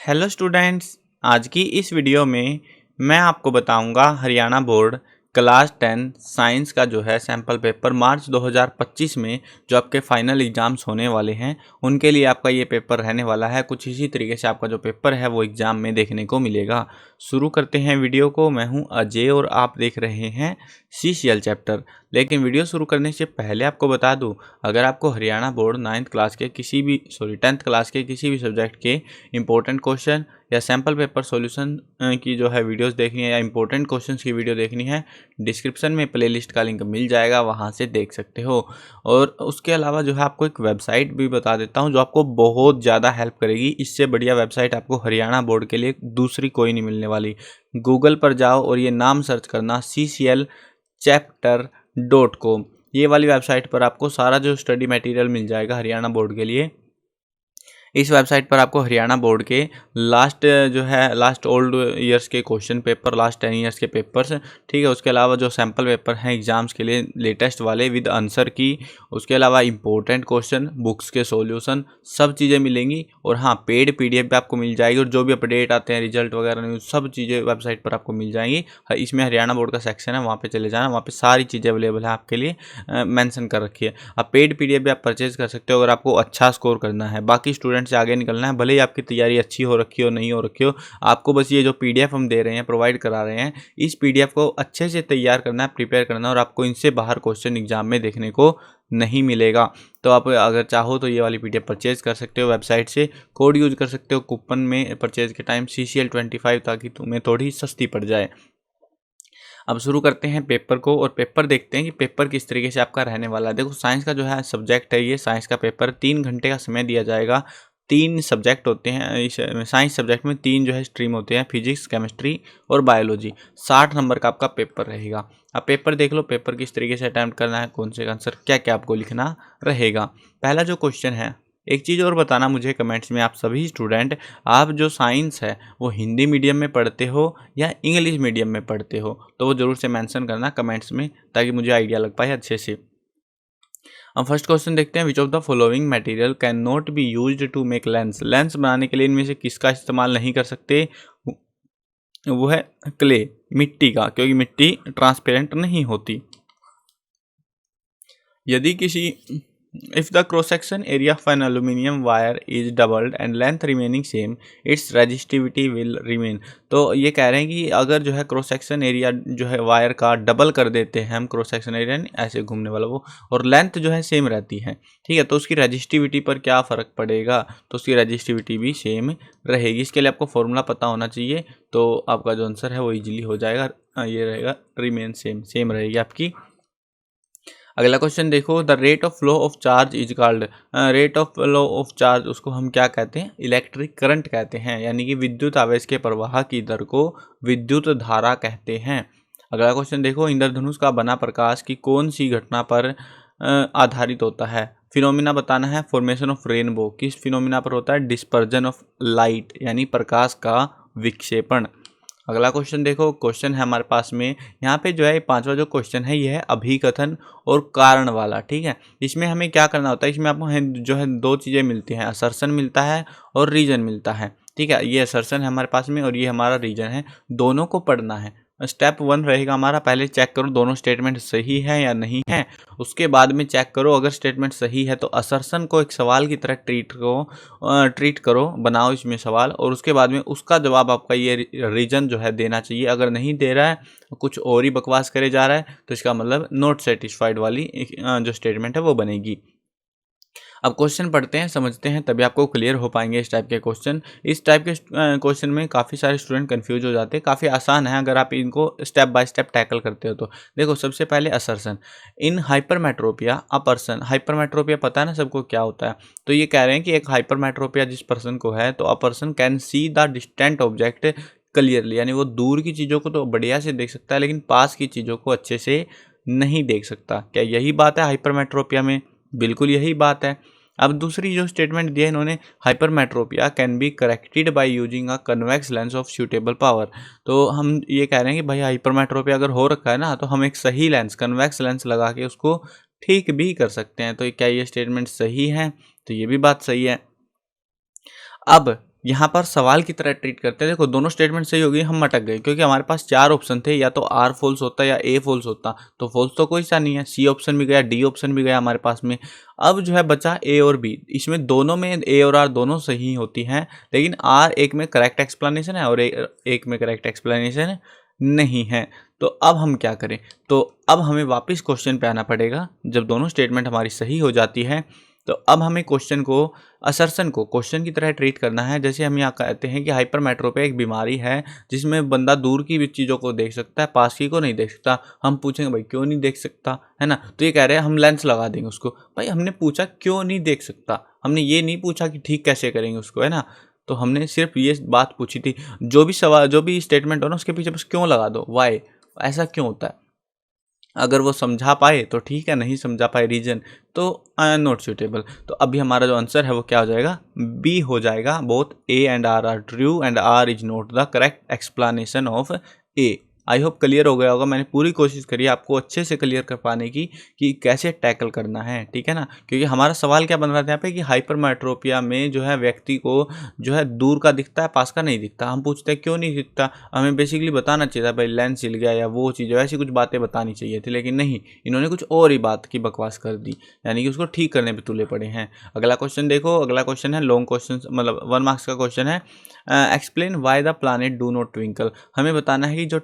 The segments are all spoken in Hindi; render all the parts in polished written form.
Hello students. आज की इस वीडियो में मैं आपको बताऊंगा हरियाणा बोर्ड क्लास 10 साइंस का जो है सैम्पल पेपर मार्च 2025 में जो आपके फाइनल एग्ज़ाम्स होने वाले हैं उनके लिए आपका ये पेपर रहने वाला है। कुछ इसी तरीके से आपका जो पेपर है वो एग्ज़ाम में देखने को मिलेगा। शुरू करते हैं वीडियो को। मैं हूं अजय और आप देख रहे हैं CCL चैप्टर। लेकिन वीडियो शुरू करने से पहले आपको बता दूं, अगर आपको हरियाणा बोर्ड 9th क्लास के 10th क्लास के किसी भी सब्जेक्ट के इंपॉर्टेंट क्वेश्चन या सैम्पल पेपर सॉल्यूशन की जो है वीडियोस देखनी है या इंपॉर्टेंट क्वेश्चंस की वीडियो देखनी है, डिस्क्रिप्शन में प्लेलिस्ट का लिंक मिल जाएगा, वहां से देख सकते हो। और उसके अलावा जो है आपको एक वेबसाइट भी बता देता हूं जो आपको बहुत ज़्यादा हेल्प करेगी। इससे बढ़िया वेबसाइट आपको हरियाणा बोर्ड के लिए दूसरी कोई नहीं मिलने वाली। गूगल पर जाओ और ये नाम सर्च करना cclchapter.com। ये वाली वेबसाइट पर आपको सारा जो स्टडी मटेरियल मिल जाएगा हरियाणा बोर्ड के लिए। इस वेबसाइट पर आपको हरियाणा बोर्ड के लास्ट ओल्ड ईयर्स के क्वेश्चन पेपर, लास्ट 10 ईयर्स के पेपर्स, ठीक है। उसके अलावा जो सैम्पल पेपर हैं एग्जाम्स के लिए लेटेस्ट वाले विद आंसर की, उसके अलावा इंपॉर्टेंट क्वेश्चन, बुक्स के सॉल्यूशन, सब चीज़ें मिलेंगी। और हाँ, पेड PDF भी आपको मिल जाएगी और जो भी अपडेट आते हैं, रिजल्ट वगैरह न्यूज़, सब चीज़ें वेबसाइट पर आपको मिल जाएंगी। इसमें हरियाणा बोर्ड का सेक्शन है, वहाँ पर चले जाना, वहाँ पर सारी चीज़ें अवेलेबल है आपके लिए, मेंशन कर रखी है। अब पेड PDF भी आप परचेज कर सकते हो अगर आपको अच्छा स्कोर करना है, बाकी स्टूडेंट से आगे निकलना है। भले ही आपकी तैयारी अच्छी हो रखी हो, नहीं हो रखी हो, आपको बस ये जो PDF हम दे रहे हैं, प्रोवाइड करा रहे हैं, इस PDF को अच्छे से तैयार करना है, प्रिपेयर करना है, और आपको इनसे बाहर क्वेश्चन एग्जाम में देखने को नहीं मिलेगा। तो आप अगर चाहो तो ये वाली PDF परचेज कर सकते हो वेबसाइट से। कोड यूज कर सकते हो कूपन में परचेज के टाइम CCL25, ताकि तुम्हें थोड़ी सस्ती पड़ जाए। अब शुरू करते हैं पेपर को और पेपर देखते हैं कि पेपर किस तरीके से आपका रहने वाला है। देखो, साइंस का जो है सब्जेक्ट है, ये साइंस का पेपर 3 घंटे का समय दिया जाएगा। 3 सब्जेक्ट होते हैं इस साइंस सब्जेक्ट में, 3 जो है स्ट्रीम होते हैं, फिजिक्स, केमिस्ट्री और बायोलॉजी। 60 नंबर का आपका पेपर रहेगा। अब पेपर देख लो, पेपर किस तरीके से अटैम्प्ट करना है, कौन से आंसर क्या क्या आपको लिखना रहेगा। पहला जो क्वेश्चन है, एक चीज़ और बताना मुझे कमेंट्स में आप सभी स्टूडेंट, आप जो साइंस है वो हिंदी मीडियम में पढ़ते हो या इंग्लिश मीडियम में पढ़ते हो, तो वो जरूर से मेंशन करना कमेंट्स में, ताकि मुझे आइडिया लग पाए अच्छे से। अब फर्स्ट क्वेश्चन देखते हैं, which of the following material can not be used to make lens. Lens बनाने के लिए इनमें से किसका इस्तेमाल नहीं कर सकते? वो है क्ले, मिट्टी का, क्योंकि मिट्टी ट्रांसपेरेंट नहीं होती। यदि किसी If the cross-section area of an aluminium wire is doubled and length remaining same, its resistivity will remain। तो ये कह रहे हैं कि अगर जो है क्रॉस सेक्शन एरिया जो है वायर का डबल कर देते हैं हम, क्रॉस सेक्शन एरिया ऐसे घूमने वाला वो, और लेंथ जो है सेम रहती है, ठीक है, तो उसकी रजिस्टिविटी पर क्या फ़र्क पड़ेगा? तो उसकी रजिस्टिविटी भी सेम रहेगी। इसके लिए आपको फॉर्मूला पता होना चाहिए, तो आपका जो आंसर है वो ईजिली हो जाएगा। ये रहेगा रिमेन सेम, सेम रहेगी आपकी। अगला क्वेश्चन देखो, the rate of flow of charge is called. Rate of flow of charge, उसको हम क्या कहते हैं? इलेक्ट्रिक करंट कहते हैं, यानी कि विद्युत आवेश के प्रवाह की दर को विद्युत धारा कहते हैं। अगला क्वेश्चन देखो, इंद्रधनुष का बना प्रकाश की कौन सी घटना पर आधारित होता है? फिनोमिना बताना है। फॉर्मेशन ऑफ रेनबो किस फिनोमिना पर होता है? डिस्पर्जन ऑफ लाइट, यानी प्रकाश का विक्षेपण। अगला क्वेश्चन देखो, क्वेश्चन है हमारे पास में यहाँ पे जो है पांचवा जो क्वेश्चन है ये है अभिकथन और कारण वाला, ठीक है। इसमें हमें क्या करना होता है? इसमें आपको जो है दो चीज़ें मिलती हैं, असर्शन मिलता है और रीजन मिलता है, ठीक है। ये असर्शन है हमारे पास में और ये हमारा रीजन है, दोनों को पढ़ना है। स्टेप 1 रहेगा हमारा, पहले चेक करो दोनों स्टेटमेंट सही है या नहीं है। उसके बाद में चेक करो, अगर स्टेटमेंट सही है तो असर्शन को एक सवाल की तरह ट्रीट करो, बनाओ इसमें सवाल, और उसके बाद में उसका जवाब आपका ये रीजन जो है देना चाहिए। अगर नहीं दे रहा है, कुछ और ही बकवास करे जा रहा है, तो इसका मतलब नॉट सेटिस्फाइड वाली जो स्टेटमेंट है वो बनेगी। अब क्वेश्चन पढ़ते हैं, समझते हैं, तभी आपको क्लियर हो पाएंगे इस टाइप के क्वेश्चन। इस टाइप के क्वेश्चन में काफ़ी सारे स्टूडेंट कंफ्यूज हो जाते हैं। काफ़ी आसान है अगर आप इनको स्टेप बाय स्टेप टैकल करते हो तो। देखो, सबसे पहले assertion. In hypermetropia a person, hypermetropia पता है ना सबको क्या होता है? तो ये कह रहे हैं कि एक हाइपरमेट्रोपिया जिस पर्सन को है, तो a person can see the distant object clearly, यानी वो दूर की चीज़ों को तो बढ़िया से देख सकता है, लेकिन पास की चीज़ों को अच्छे से नहीं देख सकता। क्या यही बात है हाइपरमेट्रोपिया में? बिल्कुल यही बात है। अब दूसरी जो स्टेटमेंट दी है इन्होंने, hypermetropia can be corrected by using a convex lens of suitable power. तो हम ये कह रहे हैं कि भाई हाइपरमेट्रोपिया अगर हो रखा है ना, तो हम एक सही लेंस, कन्वेक्स लेंस लगा के उसको ठीक भी कर सकते हैं। तो क्या ये स्टेटमेंट सही है? तो ये भी बात सही है। अब यहाँ पर सवाल की तरह ट्रीट करते हैं। देखो दोनों स्टेटमेंट सही होगी, हम अटक गए क्योंकि हमारे पास 4 ऑप्शन थे, या तो आर फॉल्स होता या ए फॉल्स होता। तो फॉल्स तो कोई सा नहीं है, सी ऑप्शन भी गया, डी ऑप्शन भी गया हमारे पास में। अब जो है बचा ए और बी। इसमें दोनों में ए और आर दोनों सही होती हैं, लेकिन आर एक में करेक्ट एक्सप्लेनेशन है और एक में करेक्ट एक्सप्लेनेशन नहीं है। तो अब हम क्या करें? तो अब हमें वापस क्वेश्चन पे आना पड़ेगा। जब दोनों स्टेटमेंट हमारी सही हो जाती है तो अब हमें क्वेश्चन को, असर्शन को क्वेश्चन की तरह ट्रीट करना है। जैसे हम यहाँ कहते हैं कि हाइपरमेट्रोपिया एक बीमारी है जिसमें बंदा दूर की भी चीज़ों को देख सकता है, पास की को नहीं देख सकता। हम पूछेंगे भाई क्यों नहीं देख सकता, है ना? तो ये कह रहे हैं हम लेंस लगा देंगे उसको। भाई हमने पूछा क्यों नहीं देख सकता, हमने ये नहीं पूछा कि ठीक कैसे करेंगे उसको, है ना? तो हमने सिर्फ ये बात पूछी थी। जो भी सवाल, जो भी स्टेटमेंट हो ना, उसके पीछे बस क्यों लगा दो, वाई, ऐसा क्यों होता है। अगर वो समझा पाए तो ठीक है, नहीं समझा पाए रीजन तो नॉट सुटेबल। तो अभी हमारा जो आंसर है वो क्या हो जाएगा? बी हो जाएगा। Both A and R true and R is not the correct explanation of A. I hope clear हो गया होगा। मैंने पूरी कोशिश करी आपको अच्छे से क्लियर कर पाने की कि कैसे टैकल करना है, ठीक है ना? क्योंकि हमारा सवाल क्या बन रहा था यहाँ पे कि हाइपरमेट्रोपिया में जो है व्यक्ति को जो है दूर का दिखता है, पास का नहीं दिखता। हम पूछते हैं क्यों नहीं दिखता, हमें बेसिकली बताना चाहिए था भाई लेंस हिल गया या वो चीज़, ऐसी कुछ बातें बतानी चाहिए थी, लेकिन नहीं, इन्होंने कुछ और ही बात की बकवास कर दी, यानी कि उसको ठीक करने पे तुले पड़े हैं। अगला क्वेश्चन देखो। अगला क्वेश्चन है लॉन्ग क्वेश्चन, मतलब 1 मार्क्स का क्वेश्चन है। Explain why the planet do not twinkle. हमें बताना है कि जो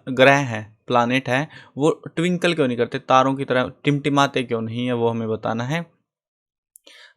ग्रह है, प्लानेट है, वो ट्विंकल क्यों नहीं करते, तारों की तरह टिमटिमाते क्यों नहीं है, वो हमें बताना है।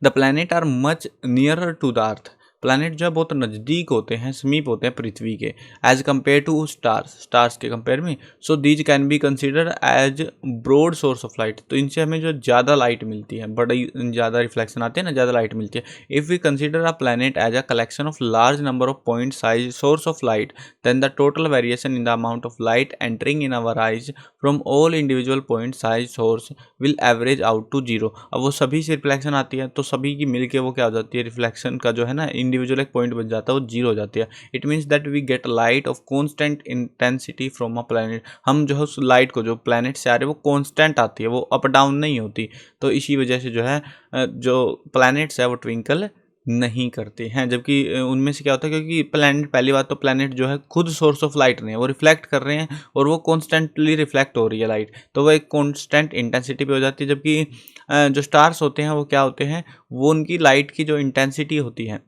The planet are much nearer to the earth. Planet जो है बहुत नज़दीक होते हैं, समीप होते हैं पृथ्वी के, as compare to stars, stars के कंपेयर में। So these can be consider as broad source of light. तो इनसे हमें जो ज़्यादा लाइट मिलती है, बड़ी ज़्यादा रिफ्लेक्शन आते हैं ना, ज़्यादा लाइट मिलती है। If we consider a planet as a collection of large number of point size source of light, then the total variation in the amount of light entering in our eyes from all individual point size source will average out to zero. अब वो सभी से रिफ्लेक्शन आती है तो सभी की मिलके वो क्या हो जाती है, रिफ्लेक्शन का जो है ना इंडिविजुअल एक पॉइंट बच जाता है, वो जीरो हो जाती है। It means that we get light of constant intensity from a planet. हम जो है उस लाइट को, जो प्लैनेट से आ रही है, वो कॉन्स्टेंट आती है, वो अप डाउन नहीं होती। तो इसी वजह से जो है जो प्लैनेट्स है वो ट्विंकल नहीं करते हैं। जबकि उनमें से क्या होता है, क्योंकि प्लैनेट, पहली बात तो प्लैनेट जो है खुद सोर्स ऑफ लाइट नहीं है, वो रिफ्लेक्ट कर रहे हैं और वो कॉन्स्टेंटली रिफ्लेक्ट हो रही है लाइट, तो वो एक कॉन्स्टेंट इंटेंसिटी पे हो जाती है। जबकि जो स्टार्स होते हैं वो क्या होते हैं, वो उनकी लाइट की जो इंटेंसिटी होती है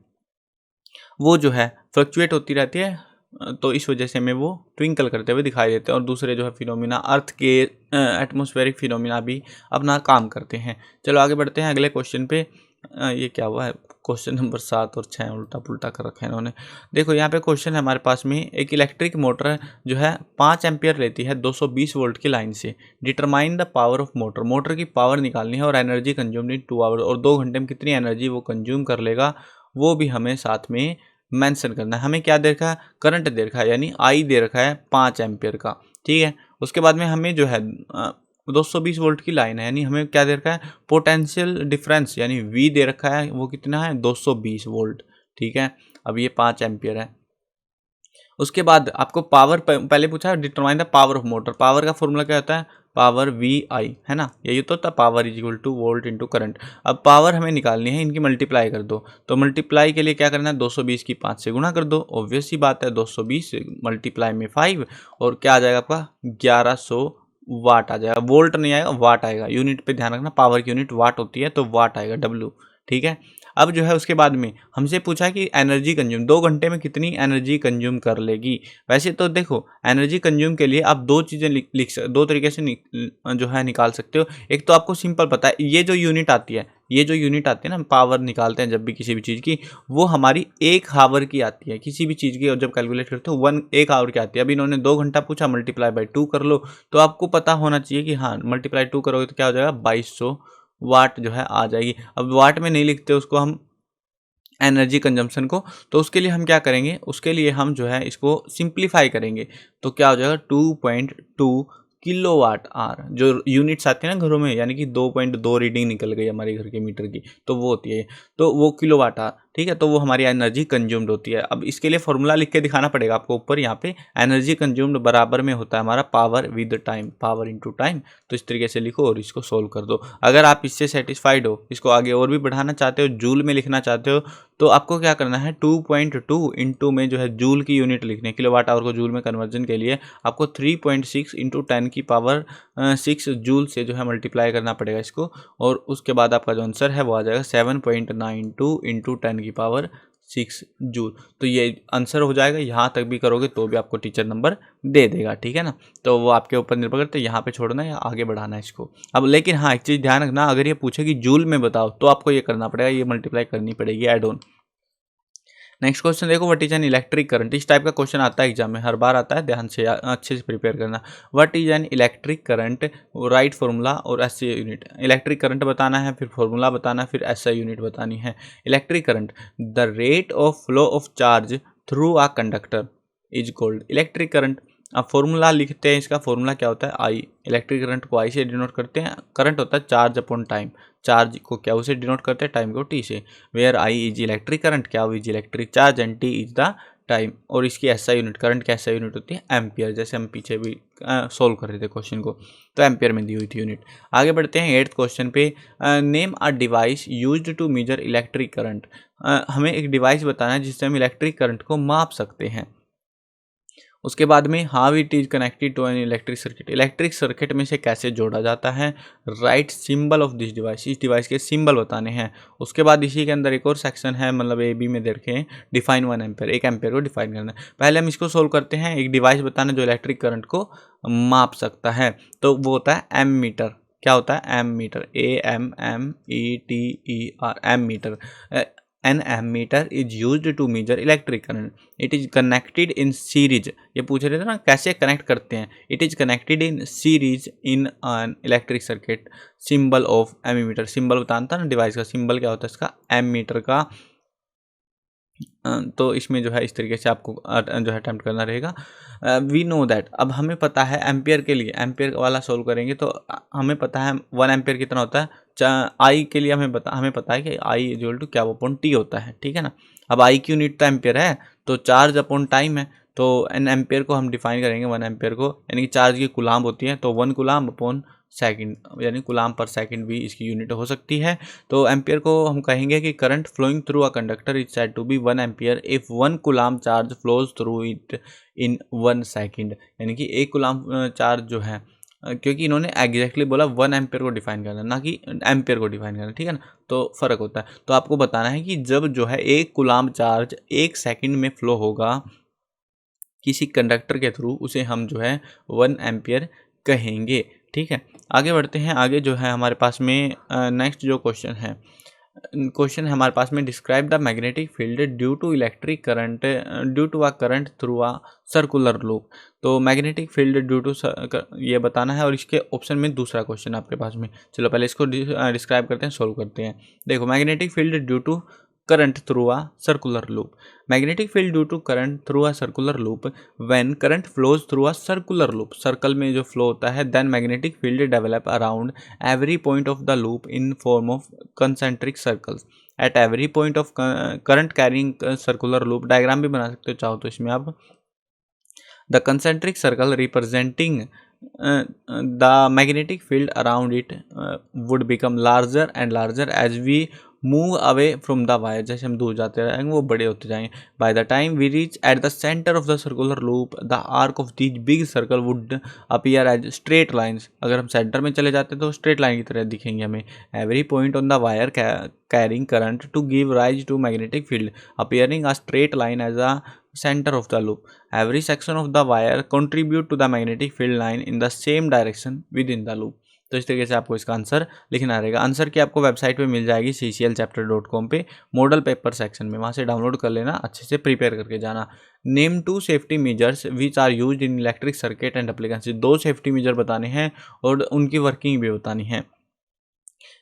वो जो है फ्लक्चुएट होती रहती है। तो इस वजह से हमें वो ट्विंकल करते हुए दिखाई देते हैं। और दूसरे जो है फिनोमिना, अर्थ के एटमॉस्फेरिक फिनोमिना भी अपना काम करते हैं। चलो आगे बढ़ते हैं अगले क्वेश्चन पे। ये क्या हुआ है, क्वेश्चन नंबर 7 और 6 उल्टा पुल्टा कर रखा है इन्होंने। देखो यहाँ पे क्वेश्चन है हमारे पास में, एक इलेक्ट्रिक मोटर जो है 5 एम्पियर लेती है 220 वोल्ट की लाइन से। Determine the power of motor. Motor की पावर निकालनी है और एनर्जी कंज्यूम्ड इन 2 आवर, और 2 घंटे में कितनी एनर्जी वो कंज्यूम कर लेगा वो भी हमें साथ में मेंशन करना है। हमें क्या दे रखा है, करंट दे रखा है, यानी आई दे रखा है 5 एम्पियर का, ठीक है। उसके बाद में हमें जो है 220 वोल्ट की लाइन है, यानी हमें क्या दे रखा है, पोटेंशियल डिफरेंस यानी वी दे रखा है, वो कितना है 220 वोल्ट, ठीक है। अब ये 5 एम्पियर है। उसके बाद आपको पावर पहले पूछा है, determine the power of motor. Power का फॉर्मूला क्या होता है, पावर वी आई, है ना, यही तो होता है, power is equal two volt into current. अब पावर हमें निकालनी है, इनकी मल्टीप्लाई कर दो। तो मल्टीप्लाई के लिए क्या करना है, 220 की 5 से गुणा कर दो। ऑब्वियस सी बात है, 220 मल्टीप्लाई में 5, और क्या आ जाएगा आपका 1100 वाट आ जाएगा। वोल्ट नहीं आएगा, वाट आएगा। यूनिट पे ध्यान रखना, पावर की यूनिट वाट होती है, तो वाट आएगा डब्ल्यू, ठीक है। अब जो है उसके बाद में हमसे पूछा कि एनर्जी कंज्यूम 2 घंटे में कितनी एनर्जी कंज्यूम कर लेगी। वैसे तो देखो एनर्जी कंज्यूम के लिए आप दो चीज़ें दो तरीके से जो है निकाल सकते हो। एक तो आपको सिंपल पता है, ये जो यूनिट आती है, ये जो यूनिट आती है ना, पावर निकालते हैं जब भी किसी भी चीज़ की, वो हमारी 1 हावर की आती है किसी भी चीज़ की। और जब कैलकुलेट करते हो 1 आवर की आती है। अब इन्होंने 2 घंटा पूछा, मल्टीप्लाई बाई 2 कर लो। तो आपको पता होना चाहिए कि हाँ, मल्टीप्लाई 2 करोगे तो क्या हो जाएगा, 2200 वाट जो है आ जाएगी। अब वाट में नहीं लिखते उसको हम, एनर्जी कंजम्पशन को, तो उसके लिए हम क्या करेंगे, उसके लिए हम जो है इसको सिंप्लीफाई करेंगे। तो क्या हो जाएगा 2.2 किलोवाट आर। जो यूनिट्स आती है ना घरों में, यानी कि 2.2 रीडिंग निकल गई हमारे घर के मीटर की, तो वो होती है, तो वो किलोवाट आर, ठीक है, तो वो हमारी एनर्जी कंज्यूम्ड होती है। अब इसके लिए फॉर्मूला लिख के दिखाना पड़ेगा आपको ऊपर यहाँ पे, एनर्जी कंज्यूम्ड बराबर में होता है हमारा power with time, power into time. तो इस तरीके से लिखो और इसको सोल्व कर दो। अगर आप इससे सेटिस्फाइड हो, इसको आगे और भी बढ़ाना चाहते हो, जूल में लिखना चाहते हो, तो आपको क्या करना है 2.2 इंटू में जो है जूल की यूनिट लिखने, किलोवाट आवर को जूल में कन्वर्जन के लिए आपको 3.6 इंटू 10 की पावर 6 जूल से जो है मल्टीप्लाई करना पड़ेगा इसको, और उसके बाद आपका जो आंसर है वो आ जाएगा 7.92 इंटू 10 की पावर 6 जूल। तो ये आंसर हो जाएगा। यहाँ तक भी करोगे तो भी आपको टीचर नंबर दे देगा, ठीक है ना। तो वो आपके ऊपर निर्भर करता है यहाँ पे छोड़ना या आगे बढ़ाना है इसको। अब लेकिन हाँ, एक चीज़ ध्यान रखना, अगर ये पूछे कि जूल में बताओ तो आपको ये करना पड़ेगा, ये मल्टीप्लाई करनी पड़ेगी एड ऑन। नेक्स्ट क्वेश्चन देखो, what is an electric current. इस टाइप का क्वेश्चन आता है एग्जाम में, हर बार आता है, ध्यान से अच्छे से प्रिपेयर करना। What is an electric current, right formula और एसआई यूनिट। इलेक्ट्रिक करंट बताना है, फिर फॉर्मूला बताना है, फिर एसआई यूनिट बतानी है। Electric current, the rate of flow of charge through a conductor is called electric current. अब फॉर्मूला लिखते हैं, इसका फॉर्मूला क्या होता है, आई। इलेक्ट्रिक करंट को आई से डिनोट करते हैं। करंट होता है चार्ज अपॉन टाइम, चार्ज को क्या उसे डिनोट करते हैं, टाइम को टी से। Where I is electric current, Q is electric charge, and T is the time. और इसकी एसआई यूनिट, करंट की एसआई यूनिट होती है एम्पियर, जैसे हम पीछे भी सोल्व कर रहे थे क्वेश्चन को, तो एम्पियर में दी हुई थी यूनिट। आगे बढ़ते हैं 8th क्वेश्चन पे। Name a device used to measure electric current. हमें एक डिवाइस बताना है जिससे हम इलेक्ट्रिक करंट को माप सकते हैं। उसके बाद में how it is connected to an electric circuit, electric circuit में से कैसे जोड़ा जाता है। Right symbol of this device, इस डिवाइस के सिंबल बताने हैं। उसके बाद इसी के अंदर एक और सेक्शन है, मतलब ए बी में देखें, डिफाइन 1 एम्पेयर, 1 एम्पेयर को डिफाइन करना है। पहले हम इसको सोल्व करते हैं। एक डिवाइस बताना जो इलेक्ट्रिक करंट को माप सकता है, तो वो होता है एम मीटर। क्या होता है, ammeter, AMMETER, ammeter. An ammeter is used to measure electric current. It is connected in series. ये पूछ रहे थे ना कैसे कनेक्ट करते हैं। It is connected in series in an electric circuit. Symbol of ammeter, symbol बताना था ना डिवाइस का, सिंबल क्या होता है इसका, एमीटर का। तो इसमें जो है इस तरीके से आपको जो है अटेम्प्ट करना रहेगा। वी नो दैट, अब हमें पता है एम्पियर के लिए, एम्पियर वाला सोल्व करेंगे तो हमें पता है 1 एम्पियर कितना होता है। आई के लिए हमें पता है कि आई इक्वल टू क्या अपॉन टी होता है, ठीक है ना। अब आई की यूनिट तो एम्पियर है, तो चार्ज अपॉन टाइम है, तो एन एम्पियर को हम डिफाइन करेंगे 1 एम्पियर को, यानी कि चार्ज की कुलाम्ब होती है, तो 1 कुलाम्ब अपॉन सेकंड, यानी कुलाम पर सेकंड भी इसकी यूनिट हो सकती है। तो एम्पियर को हम कहेंगे कि current flowing through a conductor is said to be 1 ampere if 1 coulomb charge flows through it in 1 second, यानी कि 1 कुलाम चार्ज जो है, क्योंकि इन्होंने एग्जैक्टली बोला 1 एम्पियर को डिफाइन करना, ना कि एम्पियर को डिफाइन करना, ठीक है ना, तो फ़र्क होता है। तो आपको बताना है कि जब जो है 1 कुलाम चार्ज 1 सेकंड में फ्लो होगा किसी कंडक्टर के थ्रू, उसे हम जो है 1 एम्पियर कहेंगे, ठीक है। आगे बढ़ते हैं। आगे जो है हमारे पास में नेक्स्ट जो क्वेश्चन है हमारे पास में, describe the magnetic field due to electric current due to a current through a circular loop. तो मैग्नेटिक फील्ड ड्यू टू ये बताना है, और इसके ऑप्शन में दूसरा क्वेश्चन आपके पास में। चलो पहले इसको डिस्क्राइब करते हैं, सोल्व करते हैं। देखो, magnetic field due to current through a circular loop. Magnetic field due to current through a circular loop. When current flows through a circular loop, circle में जो flow होता है, then magnetic field develop around every point of the loop in form of concentric circles. At every point of current carrying circular loop, diagram भी बना सकते हो चाहो तो इसमें आप। The concentric circle representing the magnetic field around it would become larger and larger as we move away from the wire, जैसे हम दूर जाते रहेंगे वो बड़े होते जाएंगे। By the time we reach at the centre of the circular loop, the arc of this big circle would appear as straight lines. अगर हम सेंटर में चले जाते हैं तो स्ट्रेट लाइन की तरह दिखेंगे हमें। Every point on the wire carrying current to give rise to magnetic field appearing a straight line as a center of the loop. Every section of the wire contribute to the magnetic field line in the same direction within the loop. तो इस तरीके से आपको इसका आंसर लिखना रहेगा। आंसर की आपको वेबसाइट पे मिल जाएगी cclchapter.com पे, मॉडल पेपर सेक्शन में, वहाँ से डाउनलोड कर लेना, अच्छे से प्रिपेयर करके जाना। Name 2 safety measures which are used in electric circuit and appliances. 2 safety measure बताने हैं और उनकी वर्किंग भी बतानी है।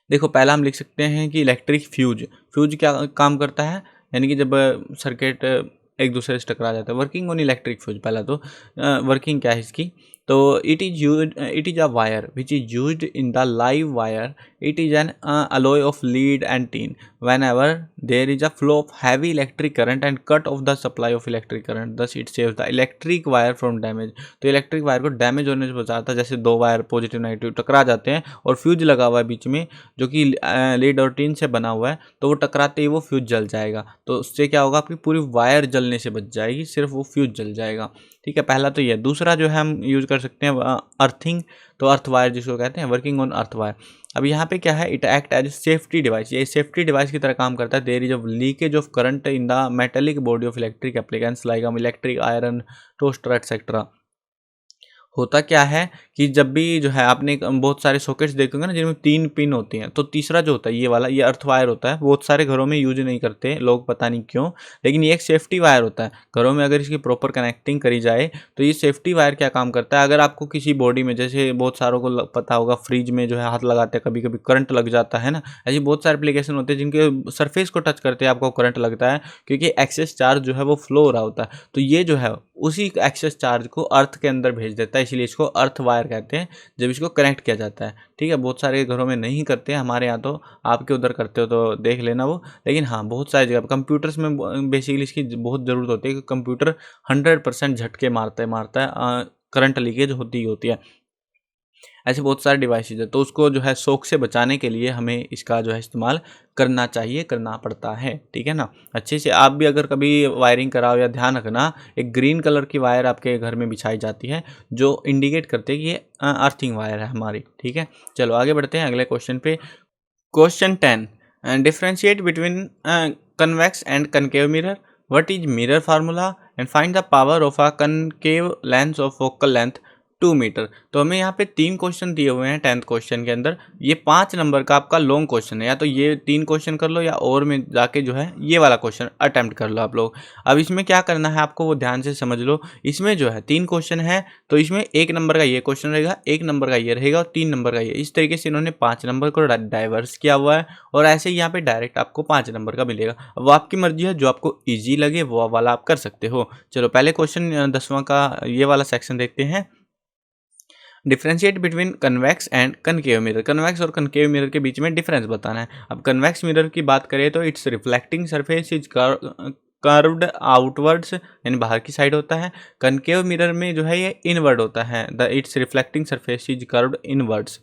देखो, पहला हम लिख सकते हैं कि इलेक्ट्रिक फ्यूज क्या काम करता है, यानी कि जब सर्किट एक दूसरे से टकरा जाता है। वर्किंग ऑन इलेक्ट्रिक फ्यूज, पहला तो वर्किंग क्या है इसकी, तो it is a wire which is used in the live wire, it is an alloy of lead and teen. whenever there is a flow of heavy electric current and cut off the supply of electric current, thus it saves the electric wire from damage। तो इलेक्ट्रिक वायर को डैमेज होने से बचाता है। जैसे दो वायर पॉजिटिव नेगेटिव टकरा जाते हैं और फ्यूज लगा हुआ है बीच में जो कि लीड और टीन से बना हुआ है, तो वो टकराते ही वो फ्यूज जल जाएगा। तो उससे क्या होगा, आपकी पूरी वायर जलने से बच जाएगी, सिर्फ वो फ्यूज जल जाएगा। ठीक है, पहला तो ये। दूसरा जो है हम यूज़ कर सकते हैं अर्थिंग, तो अर्थ वायर जिसको कहते हैं, वर्किंग ऑन अर्थ वायर। अब यहाँ पे क्या है, it act as safety device, ये सेफ्टी डिवाइस की तरह काम करता है। There is of leakage of current in the metallic body of electric appliances like electric iron toaster etcetera. होता क्या है कि जब भी जो है आपने बहुत सारे सॉकेट्स देखे होंगे ना जिनमें 3 पिन होती हैं, तो तीसरा जो होता है ये वाला, ये अर्थ वायर होता है। बहुत सारे घरों में यूज नहीं करते लोग, पता नहीं क्यों, लेकिन ये एक सेफ्टी वायर होता है। घरों में अगर इसकी प्रॉपर कनेक्टिंग करी जाए तो ये सेफ्टी वायर क्या काम करता है, अगर आपको किसी बॉडी में, जैसे बहुत सारों को पता होगा फ्रिज में जो है हाथ लगाते हैं, कभी कभी करंट लग जाता है ना, ऐसी बहुत सारे एप्लीकेशन होते हैं जिनके सरफेस को टच करते हैं आपको करंट लगता है, क्योंकि एक्सेस चार्ज जो है वो फ्लो हो रहा होता है। तो ये जो है उसी एक्सेस चार्ज को अर्थ के अंदर भेज देता है, इसलिए इसको अर्थ वायर कहते हैं जब इसको कनेक्ट किया जाता है। ठीक है, बहुत सारे घरों में नहीं करते, हमारे यहाँ तो, आपके उधर करते हो तो देख लेना वो, लेकिन हाँ बहुत सारी जगह कंप्यूटर्स में बेसिकली इसकी बहुत ज़रूरत होती है कि कंप्यूटर 100% झटके मारता है, करंट लीकेज होती है। ऐसे बहुत सारे डिवाइसेज है, तो उसको जो है शॉक से बचाने के लिए हमें इसका जो है इस्तेमाल करना चाहिए, करना पड़ता है। ठीक है ना, अच्छे से आप भी अगर कभी वायरिंग कराओ या ध्यान रखना, एक ग्रीन कलर की वायर आपके घर में बिछाई जाती है जो इंडिकेट करते हैं कि ये अर्थिंग वायर है हमारी। ठीक है, चलो आगे बढ़ते हैं अगले क्वेश्चन पे। Question 10, differentiate between convex and concave mirror, what is mirror formula and find the power of a concave lens of focal length 2 metre. तो हमें यहाँ पे 3 क्वेश्चन दिए हुए हैं 10th क्वेश्चन के अंदर। ये 5 नंबर का आपका लॉन्ग क्वेश्चन है, या तो ये 3 क्वेश्चन कर लो या और में जाके जो है ये वाला क्वेश्चन अटेम्प्ट कर लो आप लोग। अब इसमें क्या करना है आपको वो ध्यान से समझ लो। इसमें जो है 3 क्वेश्चन है, तो इसमें 1 नंबर का ये क्वेश्चन रहेगा, 1 नंबर का ये रहेगा और 3 नंबर का ये। इस तरीके से इन्होंने 5 नंबर को डाइवर्स किया हुआ है, और ऐसे ही यहाँ पे डायरेक्ट आपको 5 नंबर का मिलेगा। वो आपकी मर्जी है, जो आपको ईजी लगे वो वाला आप कर सकते हो। चलो पहले क्वेश्चन 10वां का ये वाला सेक्शन देखते हैं। Differentiate between convex and concave mirror, convex और कनकेव मिरर के बीच में डिफरेंस बताना है। अब कन्वेक्स मिरर की बात करें तो it's reflecting surface is curved outwards, यानी बाहर की साइड होता है। कनकेव मिरर में जो है ये इनवर्ड होता है, the it's reflecting surface is curved inwards.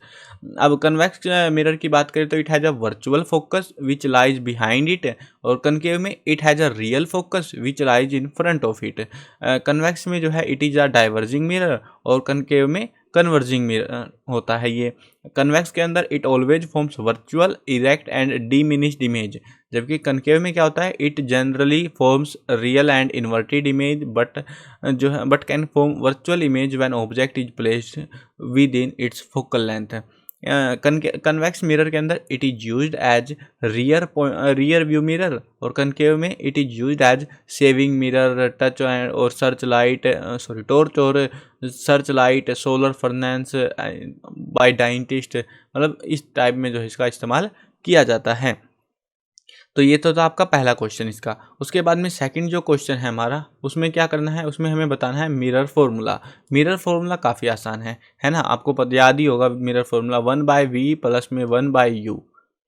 अब कन्वेक्स मिरर की बात करें तो it has a virtual focus which lies behind it, और कनकेव में it has a real focus which lies in front of it. Convex में जो है it is a diverging mirror, और कनकेव में कन्वर्जिंग मिरर होता है। ये कन्वेक्स के अंदर it always forms virtual erect and diminished image, जबकि कनकेव में क्या होता है, it generally forms real and inverted image but can form virtual image when object is placed within its focal length. Convex mirror के अंदर it is used as rear view mirror, और कनकेव में it is used as shaving mirror, torch and और सर्च लाइट टॉर्च और search light, solar furnace by dentist, मतलब इस टाइप में जो है इसका इस्तेमाल किया जाता है। तो ये तो था आपका पहला क्वेश्चन इसका। उसके बाद में सेकंड जो क्वेश्चन है हमारा, उसमें क्या करना है, उसमें हमें बताना है मिरर फार्मूला। मिरर फार्मूला काफ़ी आसान है ना, आपको याद ही होगा मिरर फार्मूला 1/v प्लस में 1/u।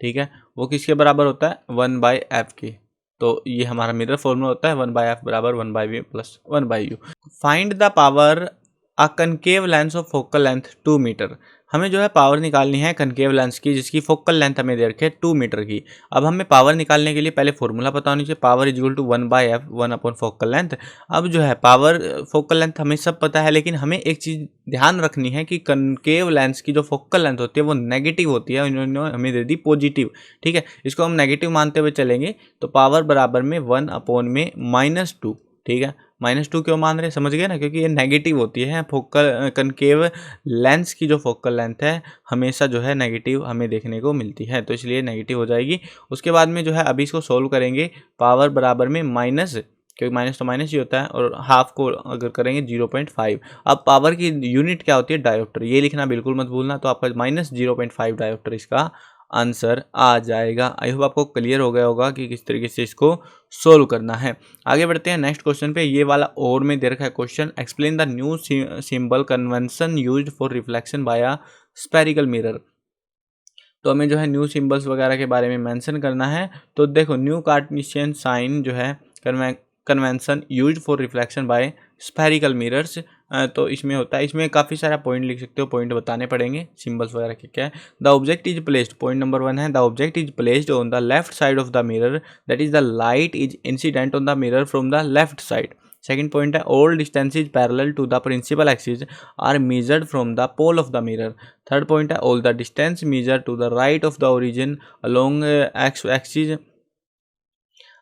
ठीक है, वो किसके बराबर होता है, 1/f के। तो ये हमारा मिरर फार्मूला होता है 1/f बराबर 1/v plus 1/u। Find the power a concave lens of focal length 2 metre. हमें जो है पावर निकालनी है कनकेव लेंस की जिसकी फोकल लेंथ हमें दे रखी है 2 मीटर की। अब हमें पावर निकालने के लिए पहले फॉर्मूला पता होनी चाहिए, power is equal to 1/f 1 focal length. अब जो है पावर फोकल लेंथ हमें सब पता है, लेकिन हमें एक चीज़ ध्यान रखनी है कि कनकेव लेंस की जो फोकल लेंथ होती है वो नेगेटिव होती है, उन्होंने हमें दे दी पॉजिटिव। ठीक है, इसको हम नेगेटिव मानते हुए चलेंगे, तो पावर बराबर में 1/-2। ठीक है, -2 क्यों मान रहे हैं, समझ गए ना, क्योंकि ये नेगेटिव होती है। फोकल कनकेव लेंस की जो फोकल लेंथ है हमेशा जो है नेगेटिव हमें देखने को मिलती है, तो इसलिए नेगेटिव हो जाएगी। उसके बाद में जो है अभी इसको सोल्व करेंगे, पावर बराबर में माइनस, क्योंकि माइनस तो माइनस ही होता है, और हाफ को अगर करेंगे 0.5। अब पावर की यूनिट क्या होती है, डायोप्टर, ये लिखना बिल्कुल मत भूलना। तो आपका -0.5 डायोप्टर इसका आंसर आ जाएगा। आई होप आपको क्लियर हो गया होगा कि किस तरीके से इसको सोल्व करना है। आगे बढ़ते हैं नेक्स्ट क्वेश्चन पे। ये वाला और में दे रखा है question, explain the new symbol convention used for reflection by a spherical mirror. तो हमें जो है न्यू सिंबल्स वगैरह के बारे में मेंशन करना है। तो देखो न्यू कार्टेशियन साइन जो है convention used for reflection by spherical mirrors, तो इसमें होता है, इसमें काफ़ी सारा पॉइंट लिख सकते हो, पॉइंट बताने पड़ेंगे सिंबल्स वगैरह के क्या है। The object is placed, point number 1 है, the object is placed on the left side of the mirror, that is the light is incident on the mirror from the left side. Second point है all distances parallel to the principal axis are measured from the pole of the mirror. Third point है all the distance measured to the right of the origin along X axis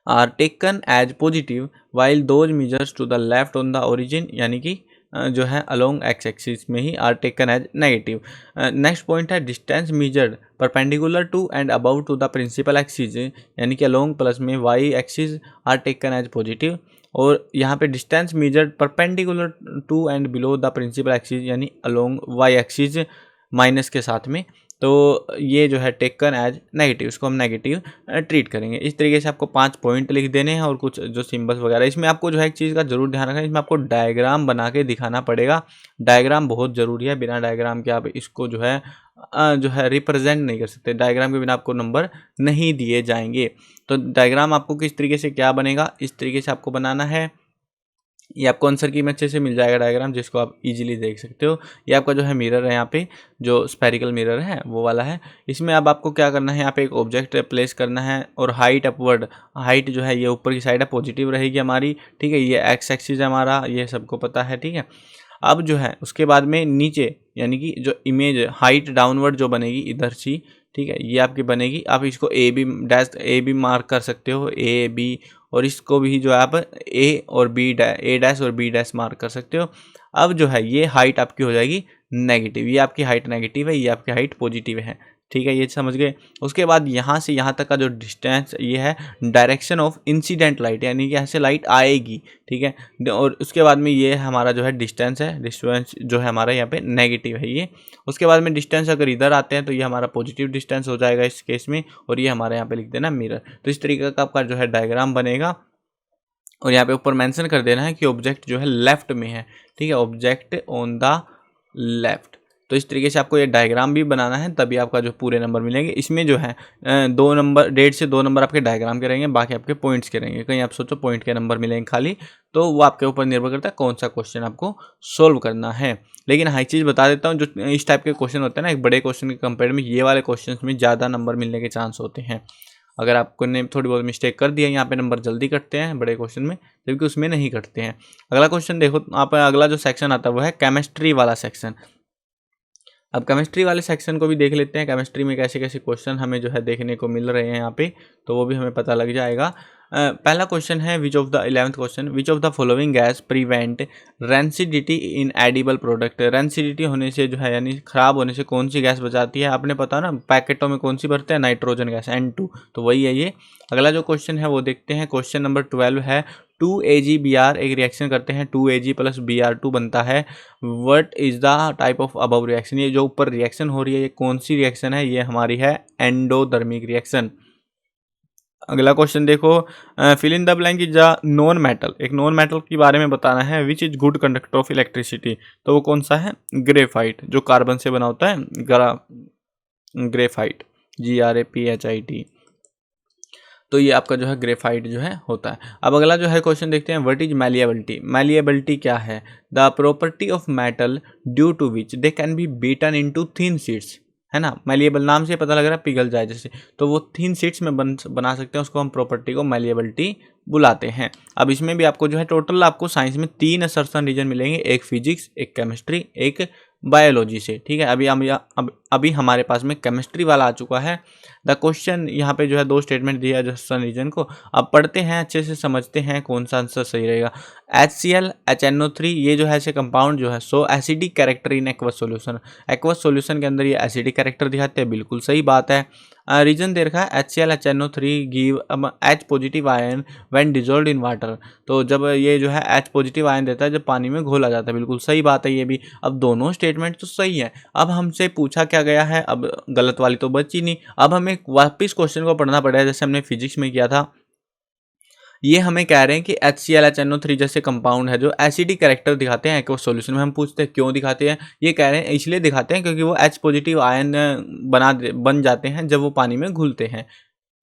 are taken as positive while those measures to the left on the origin, यानी कि जो है अलोंग एक्स एक्सिस में ही are taken as negative. Next point है distance measured perpendicular to and above to the principal axis, यानी कि अलोंग प्लस में Y axis are taken as positive. और यहाँ पे distance measured perpendicular to and below the principal axis, यानी अलोंग वाई एक्सिस माइनस के साथ में, तो ये जो है टेकन एज नेगेटिव, इसको हम नेगेटिव ट्रीट करेंगे। इस तरीके से आपको 5 पॉइंट लिख देने हैं और कुछ जो सिंबल्स वगैरह। इसमें आपको जो है एक चीज़ का जरूर ध्यान रखना है, इसमें आपको डायग्राम बना के दिखाना पड़ेगा। डायग्राम बहुत ज़रूरी है, बिना डायग्राम के आप इसको जो है रिप्रेजेंट नहीं कर सकते। डायग्राम के बिना आपको नंबर नहीं दिए जाएंगे। तो डायग्राम आपको किस तरीके से क्या बनेगा, इस तरीके से आपको बनाना है। ये आपको आंसर की में अच्छे से मिल जाएगा डायग्राम, जिसको आप इजीली देख सकते हो। ये आपका जो है मिरर है, यहाँ पे जो स्फेरिकल मिरर है वो वाला है। इसमें अब आपको क्या करना है, यहाँ पे एक ऑब्जेक्ट प्लेस करना है और हाइट अपवर्ड, हाइट जो है ये ऊपर की साइड है, पॉजिटिव रहेगी हमारी, ठीक है। ये एक्स एक्सिस है हमारा, ये सबको पता है, ठीक है। अब जो है उसके बाद में नीचे, यानी कि जो इमेज हाइट डाउनवर्ड जो बनेगी इधर सी, ठीक है, ये आपकी बनेगी। आप इसको ए बी मार्क कर सकते हो, ए बी, और इसको भी जो आप ए डैश और बी डैश मार्क कर सकते हो। अब जो है ये हाइट आपकी हो जाएगी नेगेटिव, ये आपकी हाइट नेगेटिव है, ये आपकी हाइट पॉजिटिव है, ठीक है, ये समझ गए। उसके बाद यहाँ से यहाँ तक का जो डिस्टेंस ये है डायरेक्शन ऑफ इंसिडेंट लाइट, यानी कि यहाँ से लाइट आएगी, ठीक है। और उसके बाद में ये हमारा जो है डिस्टेंस है, डिस्टेंस जो है हमारा यहाँ पे नेगेटिव है ये। उसके बाद में डिस्टेंस अगर इधर आते हैं तो ये हमारा पॉजिटिव डिस्टेंस हो जाएगा इस केस में, और ये हमारे यहाँ पे लिख देना मिरर। तो इस तरीके का आपका जो है डायग्राम बनेगा, और यहाँ पे ऊपर मेंशन कर देना है कि ऑब्जेक्ट जो है लेफ्ट में है, ठीक है, ऑब्जेक्ट ऑन द लेफ्ट। तो इस तरीके से आपको ये डायग्राम भी बनाना है, तभी आपका जो पूरे नंबर मिलेंगे। इसमें जो है 2 नंबर, 1.5 से 2 नंबर आपके डायग्राम के रहेंगे, बाकी आपके पॉइंट्स के रहेंगे। कहीं आप सोचो पॉइंट के नंबर मिलेंगे खाली, तो वो आपके ऊपर निर्भर करता है कौन सा क्वेश्चन आपको सोल्व करना है। लेकिन हाँ, एक चीज़ बता देता हूँ, जो इस टाइप के क्वेश्चन होते हैं ना, एक बड़े क्वेश्चन के कंपेयर में ये वाले क्वेश्चन में ज़्यादा नंबर मिलने के चांस होते हैं। अगर आपको ने थोड़ी बहुत मिस्टेक कर दिया, यहाँ पे नंबर जल्दी कटते हैं बड़े क्वेश्चन में, जबकि उसमें नहीं कटते हैं। अगला क्वेश्चन देखो आप, अगला जो सेक्शन आता है वो है केमिस्ट्री वाला सेक्शन। अब केमिस्ट्री वाले सेक्शन को भी देख लेते हैं, केमिस्ट्री में कैसे कैसे क्वेश्चन हमें जो है देखने को मिल रहे हैं यहाँ पे, तो वो भी हमें पता लग जाएगा। पहला क्वेश्चन है विच of the 11th question, which of the following gas prevent rancidity in edible product. Rancidity होने से जो है, यानी खराब होने से कौन सी गैस बचाती है, आपने पता ना पैकेटों में कौन सी भरते हैं, नाइट्रोजन गैस N2, तो वही है ये। अगला जो क्वेश्चन है वो देखते हैं, क्वेश्चन नंबर 12 है 2AgBr एक रिएक्शन करते हैं, 2Ag + Br2 बनता है। What is the type of above reaction, ये जो ऊपर रिएक्शन हो रही है ये कौन सी रिएक्शन है, ये हमारी है एंडोथर्मिक रिएक्शन। अगला क्वेश्चन देखो, fill in the blank is a non metal, एक नॉन मेटल के बारे में बताना है, which is good conductor of electricity, तो वो कौन सा है, ग्रेफाइट, जो कार्बन से बना होता है, ग्रेफाइट, GRAPHIT, तो ये आपका जो है ग्रेफाइट जो है होता है। अब अगला जो है क्वेश्चन देखते हैं, व्हाट इज मैलिएबिलिटी। मैलिएबिलिटी क्या है, the property of metal due to which they can be beaten into thin sheets, है ना। मैलिएबल नाम से पता लग रहा है पिघल जाए जैसे, तो वो थिन शीट्स में बना सकते हैं, उसको हम प्रॉपर्टी को मैलिएबिलिटी बुलाते हैं। अब इसमें भी आपको जो है टोटल आपको साइंस में 3 असर्शन रीजन मिलेंगे, एक फिजिक्स, एक केमिस्ट्री, एक बायोलॉजी से, ठीक है। अभी हमारे पास में केमिस्ट्री वाला आ चुका है। द क्वेश्चन यहाँ पे जो है 2 स्टेटमेंट दिया है असर्शन रीजन को, अब पढ़ते हैं अच्छे से, समझते हैं कौन सा आंसर सही रहेगा। HCl HNO3 ये जो है ऐसे कंपाउंड जो है so acidic character in aqueous solution, aqueous solution के अंदर ये एसिडिक कैरेक्टर दिखाते हैं, बिल्कुल सही बात है। रीजन दे रखा है HCl HNO3 give H positive ion when dissolved in water, तो जब ये जो है H पॉजिटिव आयन देता है जब पानी में घोला जाता है, बिल्कुल सही बात है ये भी। अब दोनों स्टेटमेंट तो सही है। अब हमसे पूछा क्या गया है, अब गलत वाली तो बची नहीं, अब हमें वापस क्वेश्चन को पढ़ना पड़ेगा, जैसे हमने फिजिक्स में किया था। ये हमें कह रहे हैं कि HClHNO3 जैसे कंपाउंड है जो एसिडिक कैरेक्टर दिखाते हैं एक्वस सॉल्यूशन में। हम पूछते हैं क्यों दिखाते हैं, ये कह रहे हैं इसलिए दिखाते हैं क्योंकि वो H पॉजिटिव आयन बन जाते हैं जब वो पानी में घुलते हैं।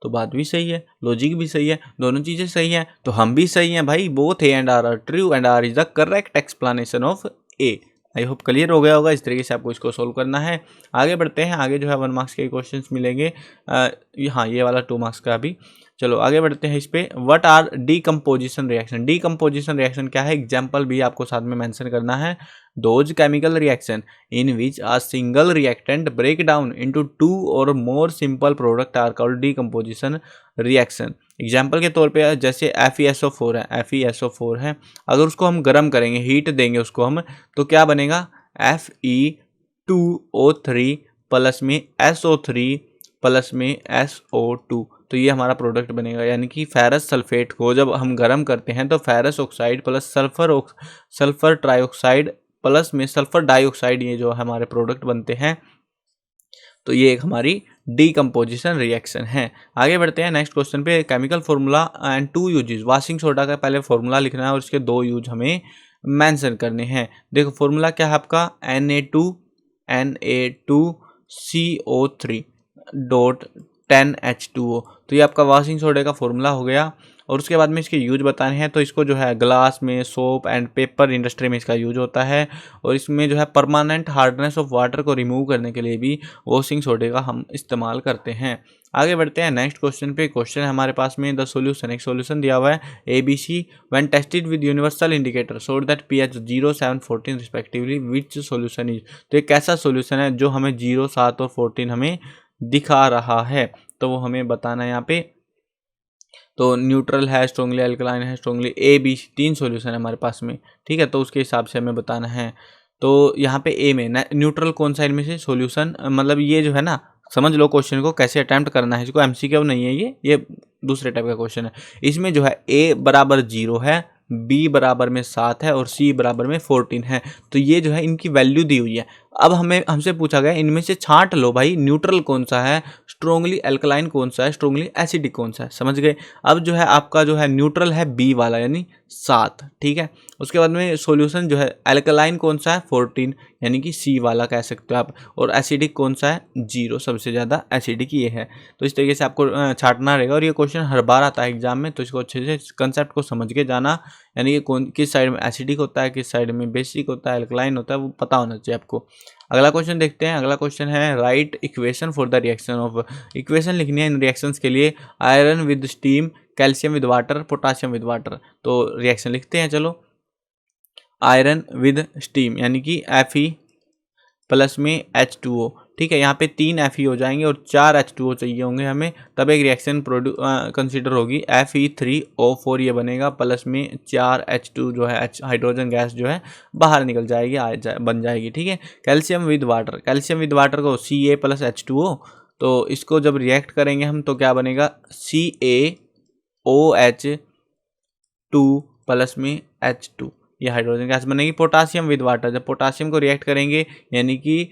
तो बात भी सही है, लॉजिक भी सही है, दोनों चीज़ें सही हैं, तो हम भी सही हैं भाई। Both A and R R true and R is the correct explanation of A. I hope clear हो गया होगा। इस तरीके से आपको इसको सोल्व करना है। आगे बढ़ते हैं, आगे जो है 1 मार्क्स के क्वेश्चंस मिलेंगे। हाँ, ये वाला 2 मार्क्स का भी। चलो आगे बढ़ते हैं इस पे। What are decomposition reaction? Decomposition reaction क्या है, एग्जाम्पल भी आपको साथ में मेंशन करना है। Those chemical reaction in which a single reactant break down into 2 और more simple product are called decomposition reaction. Example के तौर पे जैसे FeSO4 है, FeSO4 है, अगर उसको हम गर्म करेंगे, हीट देंगे उसको हम, तो क्या बनेगा? Fe2O3 प्लस में SO3 प्लस में SO2, तो ये हमारा प्रोडक्ट बनेगा। यानी कि फेरस सल्फेट को जब हम गर्म करते हैं तो ferrous oxide plus sulphur trioxide plus में सल्फर डाइऑक्साइड, ये जो हमारे प्रोडक्ट बनते हैं। तो ये एक हमारी डीकम्पोजिशन रिएक्शन है। आगे बढ़ते हैं नेक्स्ट क्वेश्चन पे। Chemical formula and 2 uses. Washing soda का पहले फार्मूला लिखना है और उसके 2 यूज हमें मेंशन करने हैं। देखो फार्मूला क्या है आपका, Na2CO3.10H2O। तो ये आपका वॉशिंग सोडे का फार्मूला हो गया। और उसके बाद में इसके यूज बताने हैं। तो इसको जो है ग्लास में, सोप एंड पेपर इंडस्ट्री में इसका यूज होता है। और इसमें जो है परमानेंट हार्डनेस ऑफ वाटर को रिमूव करने के लिए भी वॉशिंग सोडे का हम इस्तेमाल करते हैं। आगे बढ़ते हैं नेक्स्ट क्वेश्चन पे। क्वेश्चन है हमारे पास में द सॉल्यूशन, एक सॉल्यूशन दिया हुआ है ABC when tested with universal indicator showed that pH 0, 7, 14 respectively, which solution is. तो एक ऐसा सॉल्यूशन है जो हमें 0, 7 और 14 हमें दिखा रहा है। तो वो हमें बताना है यहाँ पे। तो न्यूट्रल है, स्ट्रॉन्गली अल्कलाइन है, स्ट्रॉन्गली ABC, 3 सॉल्यूशन है हमारे पास में, ठीक है। तो उसके हिसाब से हमें बताना है। तो यहाँ पे ए में न्यूट्रल कौन सा इनमें से सॉल्यूशन, मतलब ये जो है ना, समझ लो क्वेश्चन को कैसे अटेम्प्ट करना है। इसको MCQ नहीं है, ये दूसरे टाइप का क्वेश्चन है। इसमें जो है A बराबर 0 है, B बराबर में 7 है और C बराबर में 14 है। तो ये जो है इनकी वैल्यू दी हुई है। अब हमसे पूछा गया इनमें से छांट लो भाई, न्यूट्रल कौन सा है, स्ट्रॉन्गली अल्कलाइन कौन सा है, स्ट्रॉन्गली एसिडिक कौन सा है, समझ गए। अब जो है आपका जो है न्यूट्रल है B वाला, यानी 7, ठीक है। उसके बाद में सॉल्यूशन जो है अल्कलाइन कौन सा है, 14, यानी कि C वाला कह सकते हो आप। और एसिडिक कौन सा है, 0, सबसे ज़्यादा एसिडिक ये है। तो इस तरीके से आपको छांटना रहेगा। और ये क्वेश्चन हर बार आता है एग्जाम में, तो इसको अच्छे से कंसेप्ट को समझ के जाना। यानी कि किस साइड में एसिडिक होता है, किस साइड में बेसिक होता है, अल्कलाइन होता है, वो पता होना चाहिए आपको। अगला क्वेश्चन देखते हैं। अगला क्वेश्चन है right equation for the reaction of. Equation लिखनी है इन रिएक्शंस के लिए। Iron with steam, calcium with water, potassium with water. तो रिएक्शन लिखते हैं, चलो। आयरन विद स्टीम यानी कि Fe प्लस में H2O, ठीक है। यहाँ पे 3 Fe हो जाएंगे और 4 H2O चाहिए होंगे हमें, तब एक रिएक्शन कंसिडर होगी। Fe3O4 ये बनेगा, प्लस में 4 H2 जो है हाइड्रोजन गैस जो है बाहर निकल जाएगी, बन जाएगी, ठीक है। Calcium with water, calcium with water को Ca प्लस H2O, तो इसको जब रिएक्ट करेंगे हम तो क्या बनेगा, CaOH2 प्लस में H2, ये हाइड्रोजन गैस बनेगी। पोटासियम विद वाटर, जब पोटासियम को रिएक्ट करेंगे यानी कि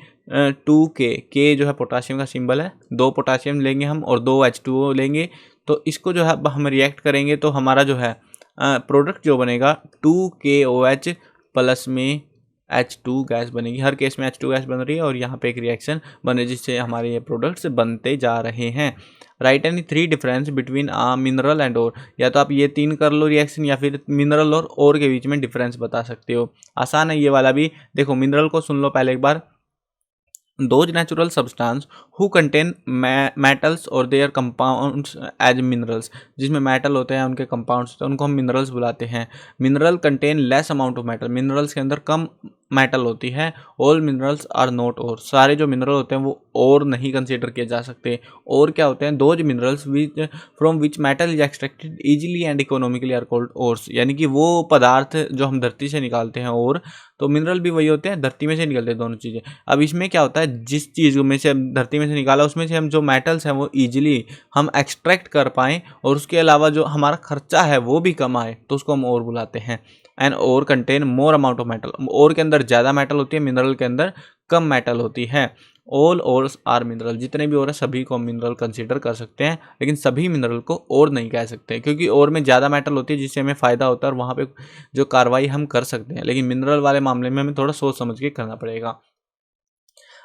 2K जो है पोटासियम का सिंबल है, 2 पोटासियम लेंगे हम और 2 H2O लेंगे। तो इसको जो है हम रिएक्ट करेंगे तो हमारा जो है प्रोडक्ट जो बनेगा 2KOH प्लस में H2 गैस बनेगी। हर केस में H2 गैस बन रही है और यहाँ पे एक रिएक्शन बन रही है जिससे हमारे ये प्रोडक्ट्स बनते जा रहे हैं। Write any 3 difference between mineral and ore. या तो आप ये 3 कर लो रिएक्शन, या फिर मिनरल और ओर के बीच में डिफरेंस बता सकते हो। आसान है ये वाला भी। देखो मिनरल को सुन लो पहले एक बार। Those natural substance who contain metals or their compounds as minerals, जिसमें मेटल होते हैं उनके कंपाउंड्स होते हैं उनको हम मिनरल्स बुलाते हैं। Mineral contain less amount of metal, minerals के अंदर कम मेटल होती है। ऑल मिनरल्स आर नॉट ओर, सारे जो मिनरल होते हैं वो और नहीं कंसीडर किए जा सकते। और क्या होते हैं, those minerals which from which metal is extracted easily and economically are called ores, यानी कि वो पदार्थ जो हम धरती से निकालते हैं, और तो मिनरल भी वही होते हैं, धरती में से निकलते हैं दोनों चीज़ें। अब इसमें क्या होता है, जिस चीज़ में से धरती में से निकाला उसमें से हम जो मेटल्स हैं वो ईजिली हम एक्सट्रैक्ट कर पाएँ, और उसके अलावा जो हमारा खर्चा है वो भी कम आए, तो उसको हम और बुलाते हैं। एंड और contain more amount of metal, और के अंदर ज़्यादा मेटल होती है, मिनरल के अंदर कम मेटल होती है। ऑल ओर्स आर मिनरल, जितने भी और है सभी को हम मिनरल कंसीडर कर सकते हैं, लेकिन सभी मिनरल को और नहीं कह सकते, क्योंकि और में ज़्यादा मेटल होती है जिससे हमें फ़ायदा होता है और वहाँ पे जो कार्रवाई हम कर सकते हैं, लेकिन मिनरल वाले मामले में हमें थोड़ा सोच समझ के करना पड़ेगा।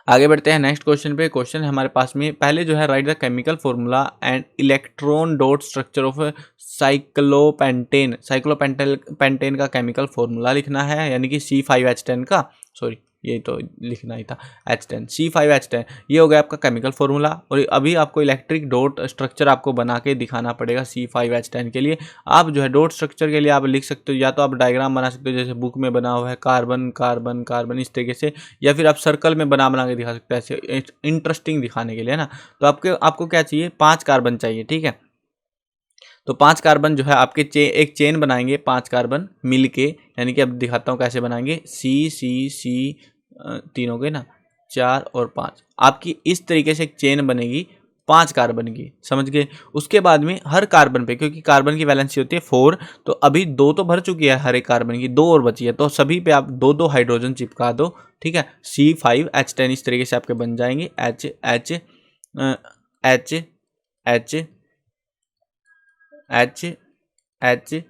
आगे बढ़ते हैं नेक्स्ट क्वेश्चन पे। क्वेश्चन है हमारे पास में, पहले जो है right the chemical formula and electron dot structure of cyclopentane. Cyclopentane का केमिकल फॉर्मूला लिखना है, यानी कि C5H10 का, सॉरी ये तो लिखना ही था, H10 C5H10, ये हो गया आपका केमिकल फॉर्मूला। और अभी आपको इलेक्ट्रिक डॉट स्ट्रक्चर आपको बना के दिखाना पड़ेगा C5H10 के लिए। आप जो है डॉट स्ट्रक्चर के लिए आप लिख सकते हो, या तो आप डायग्राम बना सकते हो जैसे बुक में बना हुआ है, कार्बन कार्बन कार्बन इस तरीके से, या फिर आप सर्कल में बना के दिखा सकते हैं ऐसे इंटरेस्टिंग दिखाने के लिए ना। तो आपको क्या चाहिए, 5 कार्बन चाहिए, ठीक है। तो 5 कार्बन जो है आपके एक चेन बनाएंगे 5 कार्बन मिल के, यानी कि अब दिखाता हूँ कैसे बनाएंगे। C तीनों के ना 4 और 5, आपकी इस तरीके से एक चेन बनेगी 5 कार्बन की, समझ गए। उसके बाद में हर कार्बन पे, क्योंकि कार्बन की वैलेंसी होती है 4, तो अभी 2 तो भर चुकी है हर एक कार्बन की, 2 और बची है, तो सभी पे आप 2 हाइड्रोजन चिपका दो, ठीक है। C5H10 इस तरीके से आपके बन जाएंगे, H H H H H H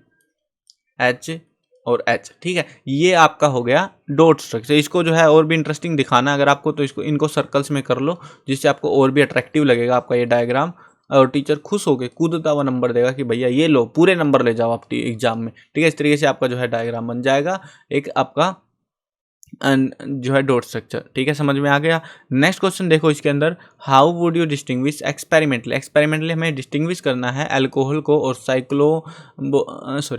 H और H, ठीक है। ये आपका हो गया डॉट स्ट्रक्चर। इसको जो है और भी इंटरेस्टिंग दिखाना अगर आपको, तो इनको सर्कल्स में कर लो, जिससे आपको और भी अट्रैक्टिव लगेगा आपका ये डायग्राम, और टीचर खुश होकर कूदता हुआ नंबर देगा कि भैया ये लो पूरे नंबर ले जाओ आप एग्जाम में, ठीक है। इस तरीके से आपका जो है डायग्राम बन जाएगा एक आपका जो है डॉट स्ट्रक्चर, ठीक है, समझ में आ गया। नेक्स्ट क्वेश्चन देखो इसके अंदर, how would you distinguish experimentally हमें डिस्टिंग्विश करना है अल्कोहल को और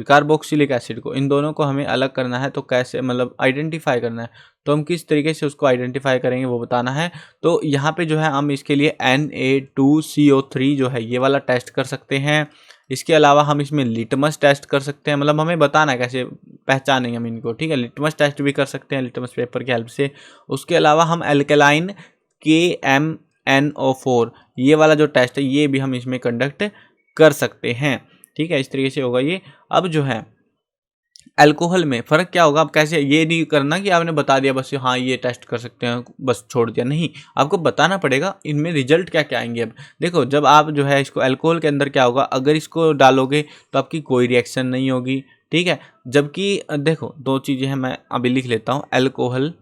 कार्बोक्सिलिक एसिड को, इन दोनों को हमें अलग करना है। तो कैसे, मतलब आइडेंटिफाई करना है, तो हम किस तरीके से उसको आइडेंटिफाई करेंगे वो बताना है। तो यहाँ पे जो है हम इसके लिए Na2CO3 जो है ये वाला टेस्ट कर सकते हैं। इसके अलावा हम इसमें लिटमस टेस्ट कर सकते हैं, मतलब हमें बताना है कैसे पहचानेंगे हम इनको, ठीक है। लिटमस टेस्ट भी कर सकते हैं लिटमस पेपर की हेल्प से। उसके अलावा हम एल्केलाइन KMnO4 ये वाला जो टेस्ट है ये भी हम इसमें कंडक्ट कर सकते हैं, ठीक है। इस तरीके से होगा ये। अब जो है अल्कोहल में फ़र्क क्या होगा, आप कैसे, ये नहीं करना कि आपने बता दिया बस हाँ ये टेस्ट कर सकते हैं बस छोड़ दिया, नहीं, आपको बताना पड़ेगा इनमें रिजल्ट क्या क्या आएंगे। अब देखो जब आप जो है इसको अल्कोहल के अंदर क्या होगा, अगर इसको डालोगे तो आपकी कोई रिएक्शन नहीं होगी, ठीक है। जबकि देखो 2 चीज़ें हैं, मैं अभी लिख लेता हूँ, एल्कोहल,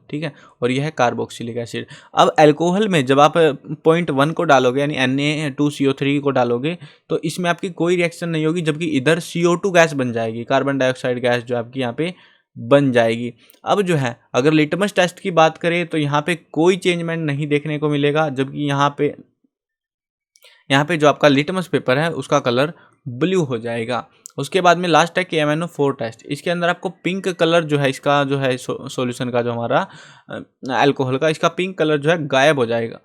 ठीक है, और यह है कार्बोक्सिलिक एसिड। अब अल्कोहल में जब आप 0.1 को डालोगे यानी Na2CO3 को डालोगे तो इसमें आपकी कोई रिएक्शन नहीं होगी, जबकि इधर CO2 गैस बन जाएगी, कार्बन डाइऑक्साइड गैस जो आपकी यहाँ पे बन जाएगी। अब जो है अगर लिटमस टेस्ट की बात करें तो यहाँ पे कोई चेंजमेंट नहीं देखने को मिलेगा, जबकि यहाँ पे जो आपका लिटमस पेपर है उसका कलर ब्लू हो जाएगा। उसके बाद में लास्ट है KMnO4 टेस्ट। इसके अंदर आपको पिंक कलर जो है इसका जो है सॉल्यूशन का जो हमारा अल्कोहल का, इसका पिंक कलर जो है गायब हो जाएगा,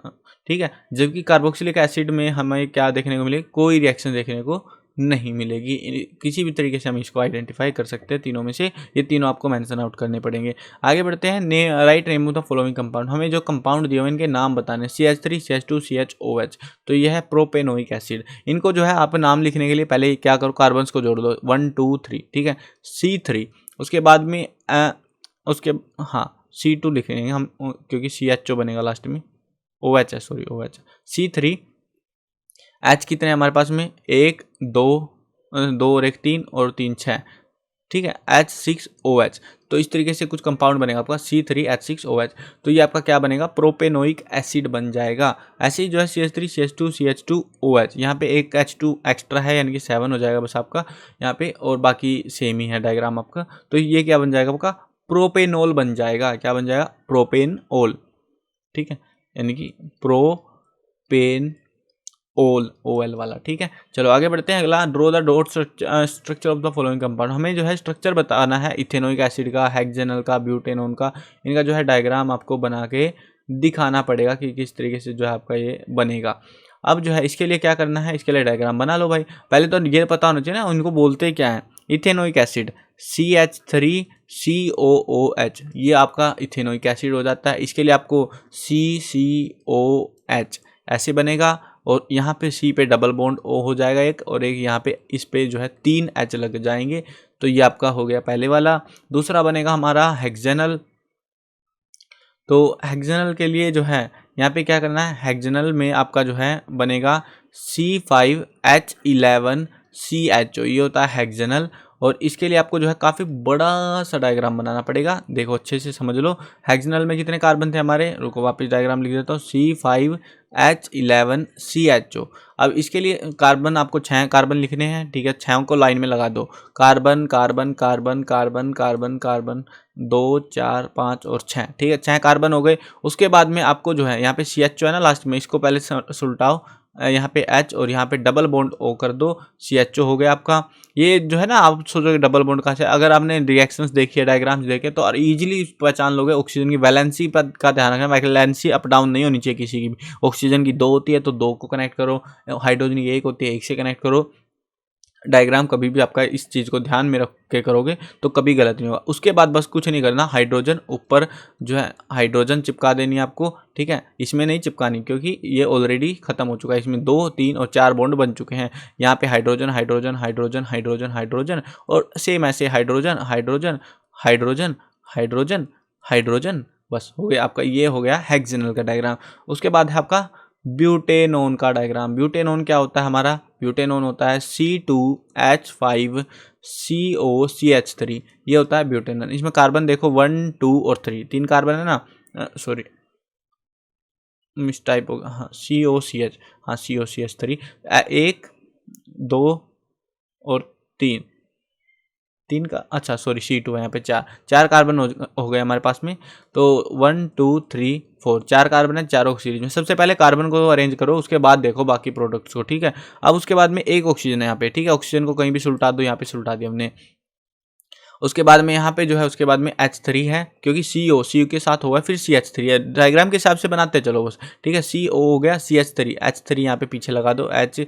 ठीक है। जबकि कार्बोक्सिलिक एसिड में हमें क्या देखने को मिलेगा, कोई रिएक्शन देखने को नहीं मिलेगी। किसी भी तरीके से हम इसको आइडेंटिफाई कर सकते हैं तीनों में से, ये तीनों आपको मेंशन आउट करने पड़ेंगे। आगे बढ़ते हैं, write name of the following compound. हमें जो कंपाउंड दिए हुए इनके नाम बताने, CH3 CH2 CHOH, तो यह है प्रोपेनोइक एसिड। इनको जो है आप नाम लिखने के लिए पहले क्या करो, कार्बन्स को जोड़ दो 1 2 3, ठीक है, C3। उसके बाद में C2 लिखेंगे हम क्योंकि CHO बनेगा लास्ट में, OH है, सॉरी OH, C3। H कितने हमारे पास में, 1 2 और 1 3 और 3 6, ठीक है, H6OH। तो इस तरीके से कुछ कंपाउंड बनेगा आपका C3H6OH। तो ये आपका क्या बनेगा, प्रोपेनोइक एसिड बन जाएगा। ऐसे ही जो है CH3 CH2 CH2OH, यहाँ पे एक H2 एक्स्ट्रा है यानी कि 7 हो जाएगा बस आपका यहाँ पे, और बाकी सेम ही है डायग्राम आपका। तो ये क्या बन जाएगा आपका, प्रोपेनोल बन जाएगा। क्या बन जाएगा, प्रोपेनोल, ठीक है, यानी कि प्रोपेन OL वाला, ठीक है। चलो आगे बढ़ते हैं। अगला, draw the dot structure of the following compound. हमें जो है स्ट्रक्चर बताना है इथेनोइक एसिड का, हेक्सेनल का, ब्यूटेनोन का, इनका जो है डायग्राम आपको बना के दिखाना पड़ेगा कि किस तरीके से जो है आपका ये बनेगा। अब जो है इसके लिए क्या करना है, इसके लिए डायग्राम बना लो भाई। पहले तो ये पता होना चाहिए ना उनको बोलते क्या है, इथेनोइक एसिड CH3COOH, ये आपका इथेनोइक एसिड हो जाता है। इसके लिए आपको CCOH ऐसे बनेगा, और यहाँ पे C पे डबल बॉन्ड O हो जाएगा एक, और एक यहाँ पे इस पे जो है 3 H लग जाएंगे। तो ये आपका हो गया पहले वाला। दूसरा बनेगा हमारा हेक्सेनल, तो हेक्सागोनल के लिए जो है यहाँ पे क्या करना है, हेक्सागोनल में आपका जो है बनेगा C5H11CHO, ये होता है हेक्सागोनल। और इसके लिए आपको जो है काफ़ी बड़ा सा डायग्राम बनाना पड़ेगा। देखो अच्छे से समझ लो, हेक्सागोनल में कितने कार्बन थे हमारे, रुको वापस डायग्राम लिख देता हूँ, C5H11CHO। अब इसके लिए कार्बन आपको 6 कार्बन लिखने हैं, ठीक है, 6 को लाइन में लगा दो, carbon carbon carbon carbon carbon carbon 2 4 5 और 6, ठीक है, 6 कार्बन हो गए। उसके बाद में आपको जो है यहाँ पे CHO है ना लास्ट में, इसको पहले सुलटाओ, यहाँ पे H और यहाँ पे डबल बॉन्ड O कर दो, CHO हो गया आपका। ये जो है ना, आप सोचोगे डबल बॉन्ड कहाँ से, अगर आपने रिएक्शंस देखी है, डायग्राम्स देखे, तो इजीली पहचान लोगे। ऑक्सीजन की वैलेंसी पर का ध्यान रखना, वैलेंसी अप डाउन नहीं होनी चाहिए किसी की भी। ऑक्सीजन की 2 होती है तो 2 को कनेक्ट करो, हाइड्रोजन की 1 होती है 1 से कनेक्ट करो। डायग्राम कभी भी आपका इस चीज़ को ध्यान में रख के करोगे तो कभी गलत नहीं होगा। उसके बाद बस कुछ नहीं करना, हाइड्रोजन ऊपर जो है हाइड्रोजन चिपका देनी है आपको, ठीक है, इसमें नहीं चिपकानी क्योंकि ये ऑलरेडी खत्म हो चुका है, इसमें 2 3 और 4 बॉन्ड बन चुके हैं। यहाँ पे hydrogen hydrogen hydrogen hydrogen hydrogen और सेम ऐसे hydrogen hydrogen hydrogen hydrogen hydrogen, बस हो गया आपका, ये हो गया हेक्सागोनल का डायग्राम। उसके बाद है आपका ब्यूटेनोन का डायग्राम। ब्यूटेनोन क्या होता है हमारा, ब्यूटेनोन होता है C2H5COCH3, ये होता है ब्यूटेनोन। इसमें कार्बन देखो 1 2 और 3, 3 कार्बन है ना, सॉरी मिस टाइप होगा, हाँ COCH, हाँ COCH3, 1 2 और 3, 3 का, अच्छा सॉरी C2 है यहाँ पे, 4 कार्बन हो गए हमारे पास में। तो 1 2 3 4 4 कार्बन है चारों सीरीज में। सबसे पहले कार्बन को अरेंज करो, उसके बाद देखो बाकी प्रोडक्ट्स को, ठीक है। अब उसके बाद में एक ऑक्सीजन है यहाँ पे, ठीक है, ऑक्सीजन को कहीं भी सुलटा दो, यहाँ पे सुलटा दिया हमने। उसके बाद में यहाँ पे जो है, उसके बाद में H3 है क्योंकि CO के साथ होगा, फिर CH3 है, डायग्राम के हिसाब से बनाते चलो बस, ठीक है। CO हो गया, CH3 यहाँ पे पीछे लगा दो, H,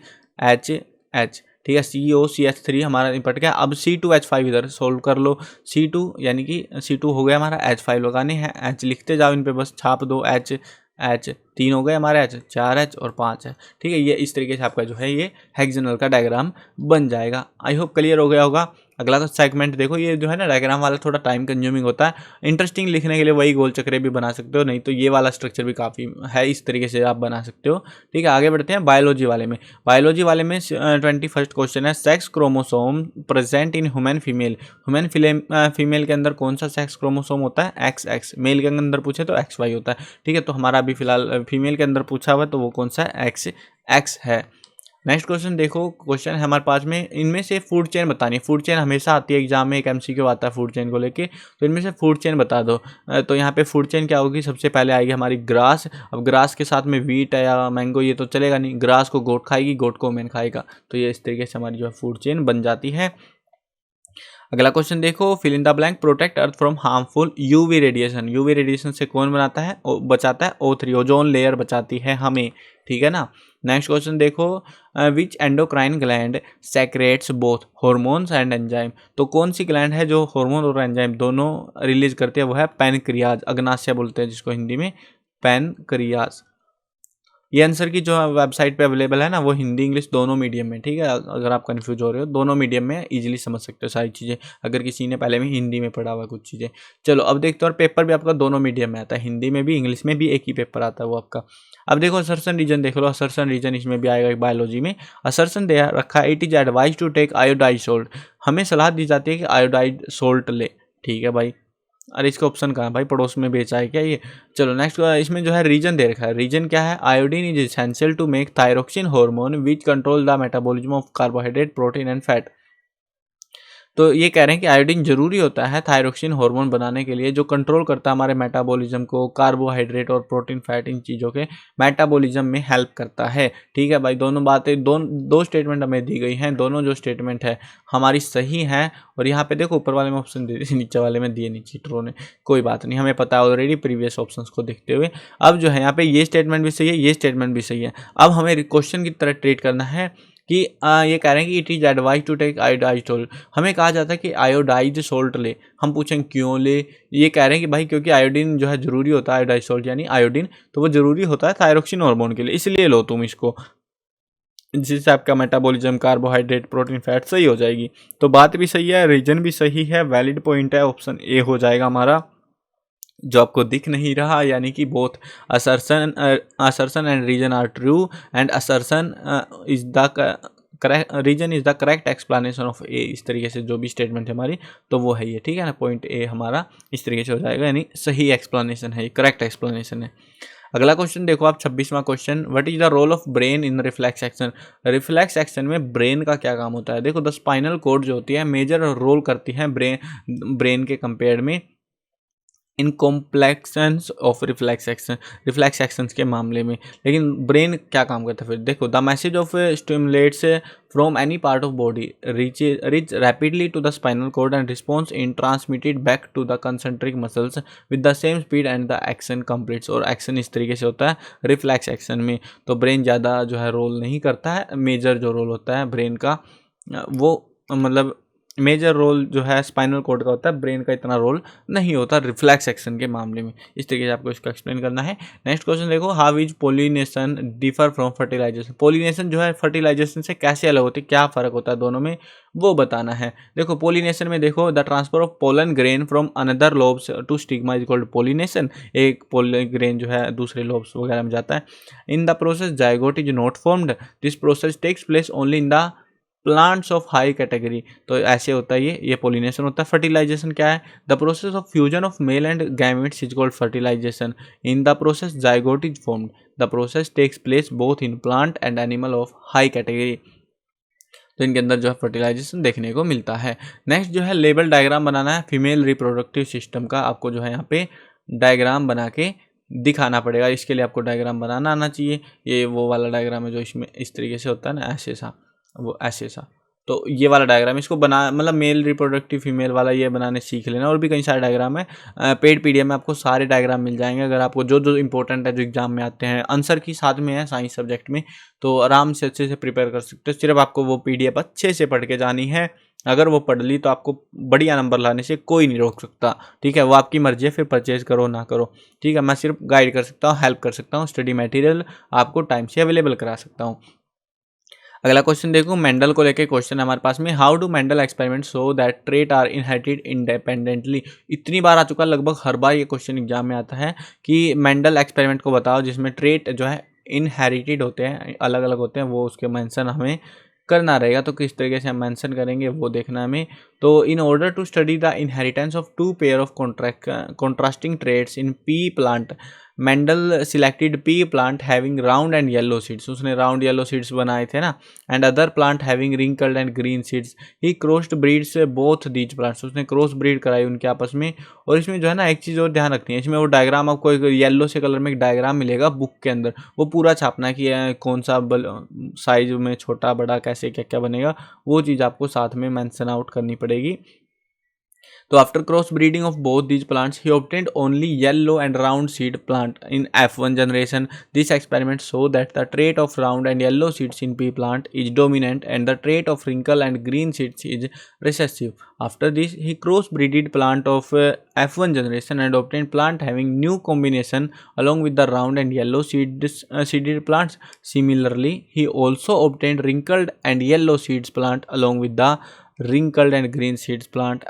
ठीक है, COCH3 हमारा निपट गया। अब C2H5 इधर सोल्व कर लो, C2 यानी कि C2 हो गया हमारा, H5 लगाने हैं, H लिखते जाओ इन पे, बस छाप दो, H 3 हो गए हमारे, H 4 H और 5 है, ठीक है। ये इस तरीके से आपका जो है ये हेक्सागोनल का डायग्राम बन जाएगा। आई होप क्लियर हो गया होगा। अगला सेगमेंट देखो, ये जो है ना डायग्राम वाला थोड़ा टाइम कंज्यूमिंग होता है, इंटरेस्टिंग लिखने के लिए वही गोल चक्रे भी बना सकते हो, नहीं तो ये वाला स्ट्रक्चर भी काफ़ी है, इस तरीके से आप बना सकते हो, ठीक है। आगे बढ़ते हैं बायोलॉजी वाले में। बायोलॉजी वाले में 21st क्वेश्चन है, sex chromosome present in human female. Human female के अंदर कौन सा सेक्स क्रोमोसोम होता है, XX। मेल के अंदर पूछे तो XY होता है, ठीक है। तो हमारा अभी फिलहाल फीमेल के अंदर पूछा हुआ है, तो वो कौन सा है, XX है। नेक्स्ट क्वेश्चन देखो, क्वेश्चन है हमारे पास में, इनमें से फूड चेन बतानी है। फूड चेन हमेशा आती है एग्जाम में, एक MCQ आता है फूड चेन को लेके, तो इनमें से फूड चेन बता दो। तो यहाँ पे फूड चेन क्या होगी, सबसे पहले आएगी हमारी ग्रास। अब ग्रास के साथ में वीट है या मैंगो, ये तो चलेगा नहीं, ग्रास को गोट खाएगी, गोट को मैन खाएगा, तो ये इस तरीके से हमारी जो है फूड चेन बन जाती है। अगला क्वेश्चन देखो, fill in the blank, protect earth from harmful UV radiation. UV radiation से कौन बनाता है, बचाता है O3, ओजोन लेयर बचाती है हमें, ठीक है ना। नेक्स्ट क्वेश्चन देखो, which endocrine gland secretes both hormones and enzyme. तो कौन सी ग्लैंड है जो हार्मोन और एंजाइम दोनों रिलीज करती है, वो है पैनक्रियाज, अग्नाशय बोलते हैं जिसको हिंदी में, पैनक्रियाज। ये आंसर की जो वेबसाइट पे अवेलेबल है ना, वो हिंदी इंग्लिश दोनों मीडियम में, ठीक है। अगर आप कंफ्यूज हो रहे हो, दोनों मीडियम में इजीली समझ सकते हो सारी चीज़ें, अगर किसी ने पहले में हिंदी में पढ़ा हुआ कुछ चीज़ें। चलो अब देखते हो, और पेपर भी आपका दोनों मीडियम में आता है, हिंदी में भी इंग्लिश में भी एक ही पेपर आता है वो आपका। अब देखो असर्शन रीजन देख लो, असर्शन रीजन इसमें भी आएगा बायोलॉजी में। असर्शन दे रखा है, it is advise to take iodise salt. हमें सलाह दी जाती है कि आयोडाइज सोल्ट ले, ठीक है भाई। अरे इसका ऑप्शन कहाँ है भाई, पड़ोस में बेचा है क्या ये। चलो नेक्स्ट, इसमें जो है रीजन दे रखा है, रीजन क्या है, iodine is essential to make thyroxine hormone which control the metabolism of carbohydrate protein and fat. तो ये कह रहे हैं कि आयोडीन जरूरी होता है थायरोक्सिन हार्मोन बनाने के लिए, जो कंट्रोल करता है हमारे मेटाबॉलिज्म को, कार्बोहाइड्रेट और प्रोटीन फैट, इन चीज़ों के मेटाबॉलिज्म में हेल्प करता है, ठीक है भाई। दोनों बातें, दो स्टेटमेंट हमें दी गई हैं, दोनों जो स्टेटमेंट है हमारी सही है। और यहाँ पे देखो ऊपर वाले में ऑप्शन दे दिए, नीचे वाले में दिए नहीं चीटरों ने, कोई बात नहीं, हमें पता है ऑलरेडी प्रीवियस ऑप्शन को देखते हुए। अब जो है यहाँ पे ये स्टेटमेंट भी सही है, ये स्टेटमेंट भी सही है। अब हमें क्वेश्चन की तरह ट्रीट करना है कि ये कह रहे हैं कि it is advise to take iodise salt. हमें कहा जाता है कि आयोडाइज सोल्ट ले, हम पूछेंगे क्यों ले। ये कह रहे हैं कि भाई क्योंकि आयोडीन जो है जरूरी होता है, आयोडाइज सोल्ट यानी आयोडीन, तो वो जरूरी होता है थायरोक्सिन हार्मोन के लिए, इसलिए लो तुम इसको, जिससे आपका मेटाबॉलिज्म, कार्बोहाइड्रेट, प्रोटीन, फैट सही हो जाएगी। तो बात भी सही है, रीजन भी सही है, वैलिड पॉइंट है, ऑप्शन ए हो जाएगा हमारा। जो आपको दिख नहीं रहा, यानी कि both assertion and reason are true and assertion is the correct, reason is the correct explanation of A. इस तरीके से जो भी स्टेटमेंट है हमारी, तो वो है ये, ठीक है ना। पॉइंट ए हमारा इस तरीके से हो जाएगा, यानी सही एक्सप्लेनेशन है, ये करेक्ट एक्सप्लेनेशन है। अगला क्वेश्चन देखो आप, 26वां question, what is the role of brain in reflex action. Reflex action में ब्रेन का क्या काम होता है। देखो द स्पाइनल कॉर्ड जो होती है मेजर रोल करती है ब्रेन के कंपेयर में इन कॉम्प्लेक्शंस ऑफ रिफ्लेक्स एक्शंस के मामले में। लेकिन ब्रेन क्या काम करता है फिर, देखो the message of stimulates from any part of body reach rapidly to the spinal cord and response in transmitted back to the concentric muscles with the same speed and the action completes. और एक्शन इस तरीके से होता है रिफ्लेक्स एक्शन में। तो ब्रेन ज़्यादा जो है रोल नहीं करता है, मेजर जो रोल होता है ब्रेन का वो मतलब मेजर रोल जो है स्पाइनल कॉर्ड का होता है, ब्रेन का इतना रोल नहीं होता रिफ्लेक्स एक्शन के मामले में। इस तरीके से आपको इसका एक्सप्लेन करना है। नेक्स्ट क्वेश्चन देखो, how is pollination differ from fertilisation. Pollination जो है फर्टिलाइजेशन से कैसे अलग होती है, क्या फ़र्क होता है दोनों में, वो बताना है। देखो पोलिनेशन में देखो the transfer of pollen grain from another lobes to stigma is called pollination. एक पोलन ग्रेन जो है दूसरे लोब्स वगैरह में जाता है। In the process zygote is not formed, this process takes place only in the plants of high category. तो ऐसे होता है ये पोलिनेशन होता है। फर्टिलाइजेशन क्या है, the process of fusion of male and gametes is called fertilisation. In the process zygote is formed, the process takes place both in plant and animal of high category. तो इनके अंदर जो है फर्टिलाइजेशन देखने को मिलता है। नेक्स्ट जो है लेबल डायग्राम बनाना है फीमेल रिप्रोडक्टिव सिस्टम का। आपको जो है यहाँ पे डायग्राम बना के दिखाना पड़ेगा। इसके लिए आपको डायग्राम बनाना आना चाहिए। ये वो वाला डायग्राम है जो इसमें इस तरीके से होता है ना, ऐसे सा, वो ऐसे सा। तो ये वाला डायग्राम इसको बना मतलब मेल रिप्रोडक्टिव फीमेल वाला ये बनाने सीख लेना। और भी कई सारे डायग्राम है, पेड पीडीएफ में आपको सारे डायग्राम मिल जाएंगे। अगर आपको जो जो इंपॉर्टेंट है, जो एग्जाम में आते हैं, आंसर की साथ में है साइंस सब्जेक्ट में, तो आराम से अच्छे से प्रिपेयर कर सकते हो। सिर्फ आपको वो पीडीएफ अच्छे से पढ़ के जानी है। अगर वो पढ़ ली तो आपको बढ़िया नंबर लाने से कोई नहीं रोक सकता, ठीक है। वो आपकी मर्जी है, फिर परचेज करो ना करो, ठीक है। मैं सिर्फ गाइड कर सकता हूँ, हेल्प कर सकता हूँ, स्टडी मटेरियल आपको टाइम से अवेलेबल करा सकता हूँ। अगला क्वेश्चन देखो, मेंडल को लेके क्वेश्चन है हमारे पास में, how do Mendel experiment so that trait are inherited independently. इतनी बार आ चुका, लगभग हर बार ये क्वेश्चन एग्जाम में आता है कि मेंडल एक्सपेरिमेंट को बताओ जिसमें ट्रेट जो है इनहेरिटेड होते हैं, अलग अलग होते हैं, वो उसके मेंशन हमें करना रहेगा। तो किस तरीके से हम मेंशन करेंगे वो देखना हमें। तो in order to study the inheritance of two pair of contrasting traits in pea plant, Mendel selected pea plant having round and yellow seeds. उसने राउंड येलो सीड्स बनाए थे ना, and other plant having wrinkled and green seeds. He crossed breeds both these plants. उसने क्रॉस ब्रीड कराई उनके आपस में। और इसमें जो है ना एक चीज़ और ध्यान रखनी है, इसमें वो डायग्राम आपको एक येलो से कलर में एक डायग्राम मिलेगा बुक के अंदर, वो पूरा छापना है कि कौन सा साइज में छोटा बड़ा कैसे क्या क्या बनेगा, वो चीज़ आपको साथ में मेंशन आउट करनी पड़ेगी। तो after cross breeding of both these plants, he obtained only yellow and round seed plant in F1 generation. This experiment show that the trait of round and yellow seeds in pea plant is dominant and the trait of wrinkle and green seeds is recessive. After this, he cross-breeded plant of F1 generation and obtained plant having new combination along with the round and yellow seeded plants. Similarly, he also obtained wrinkled and yellow seeds plant along with the wrinkled and green seeds plant.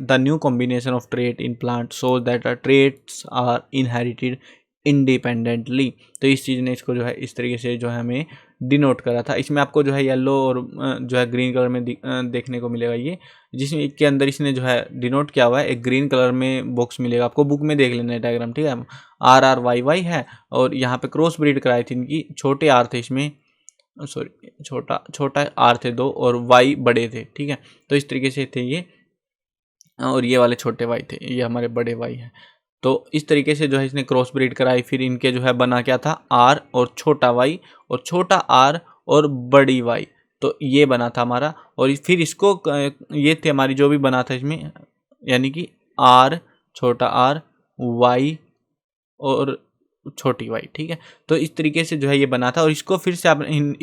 The new combination of trait in plant shows that the traits are inherited independently. तो इस चीज़ ने इसको जो है इस तरीके से जो है हमें डिनोट करा था। इसमें आपको जो है येलो और जो है ग्रीन कलर में देखने को मिलेगा ये, जिसमें के अंदर इसने जो है डिनोट किया हुआ है। एक ग्रीन कलर में बॉक्स मिलेगा आपको, बुक में देख लेना है डायग्राम, ठीक है। RRYY है और यहाँ पे क्रॉस ब्रीड कराई थी इनकी, छोटे आर थे इसमें, सॉरी छोटा आर थे दो और वाई बड़े थे, ठीक है। तो इस तरीके से थे ये, और ये वाले छोटे वाई थे, ये हमारे बड़े वाई हैं। तो इस तरीके से जो है इसने क्रॉस ब्रीड कराई। फिर इनके जो है बना क्या था, आर और छोटा वाई और छोटा आर और बड़ी वाई। तो ये बना था हमारा। और फिर इसको ये थे हमारी जो भी बना था इसमें, यानी कि आर, छोटा आर, वाई और छोटी वाई, ठीक है। तो इस तरीके से जो है ये बना था। और इसको फिर से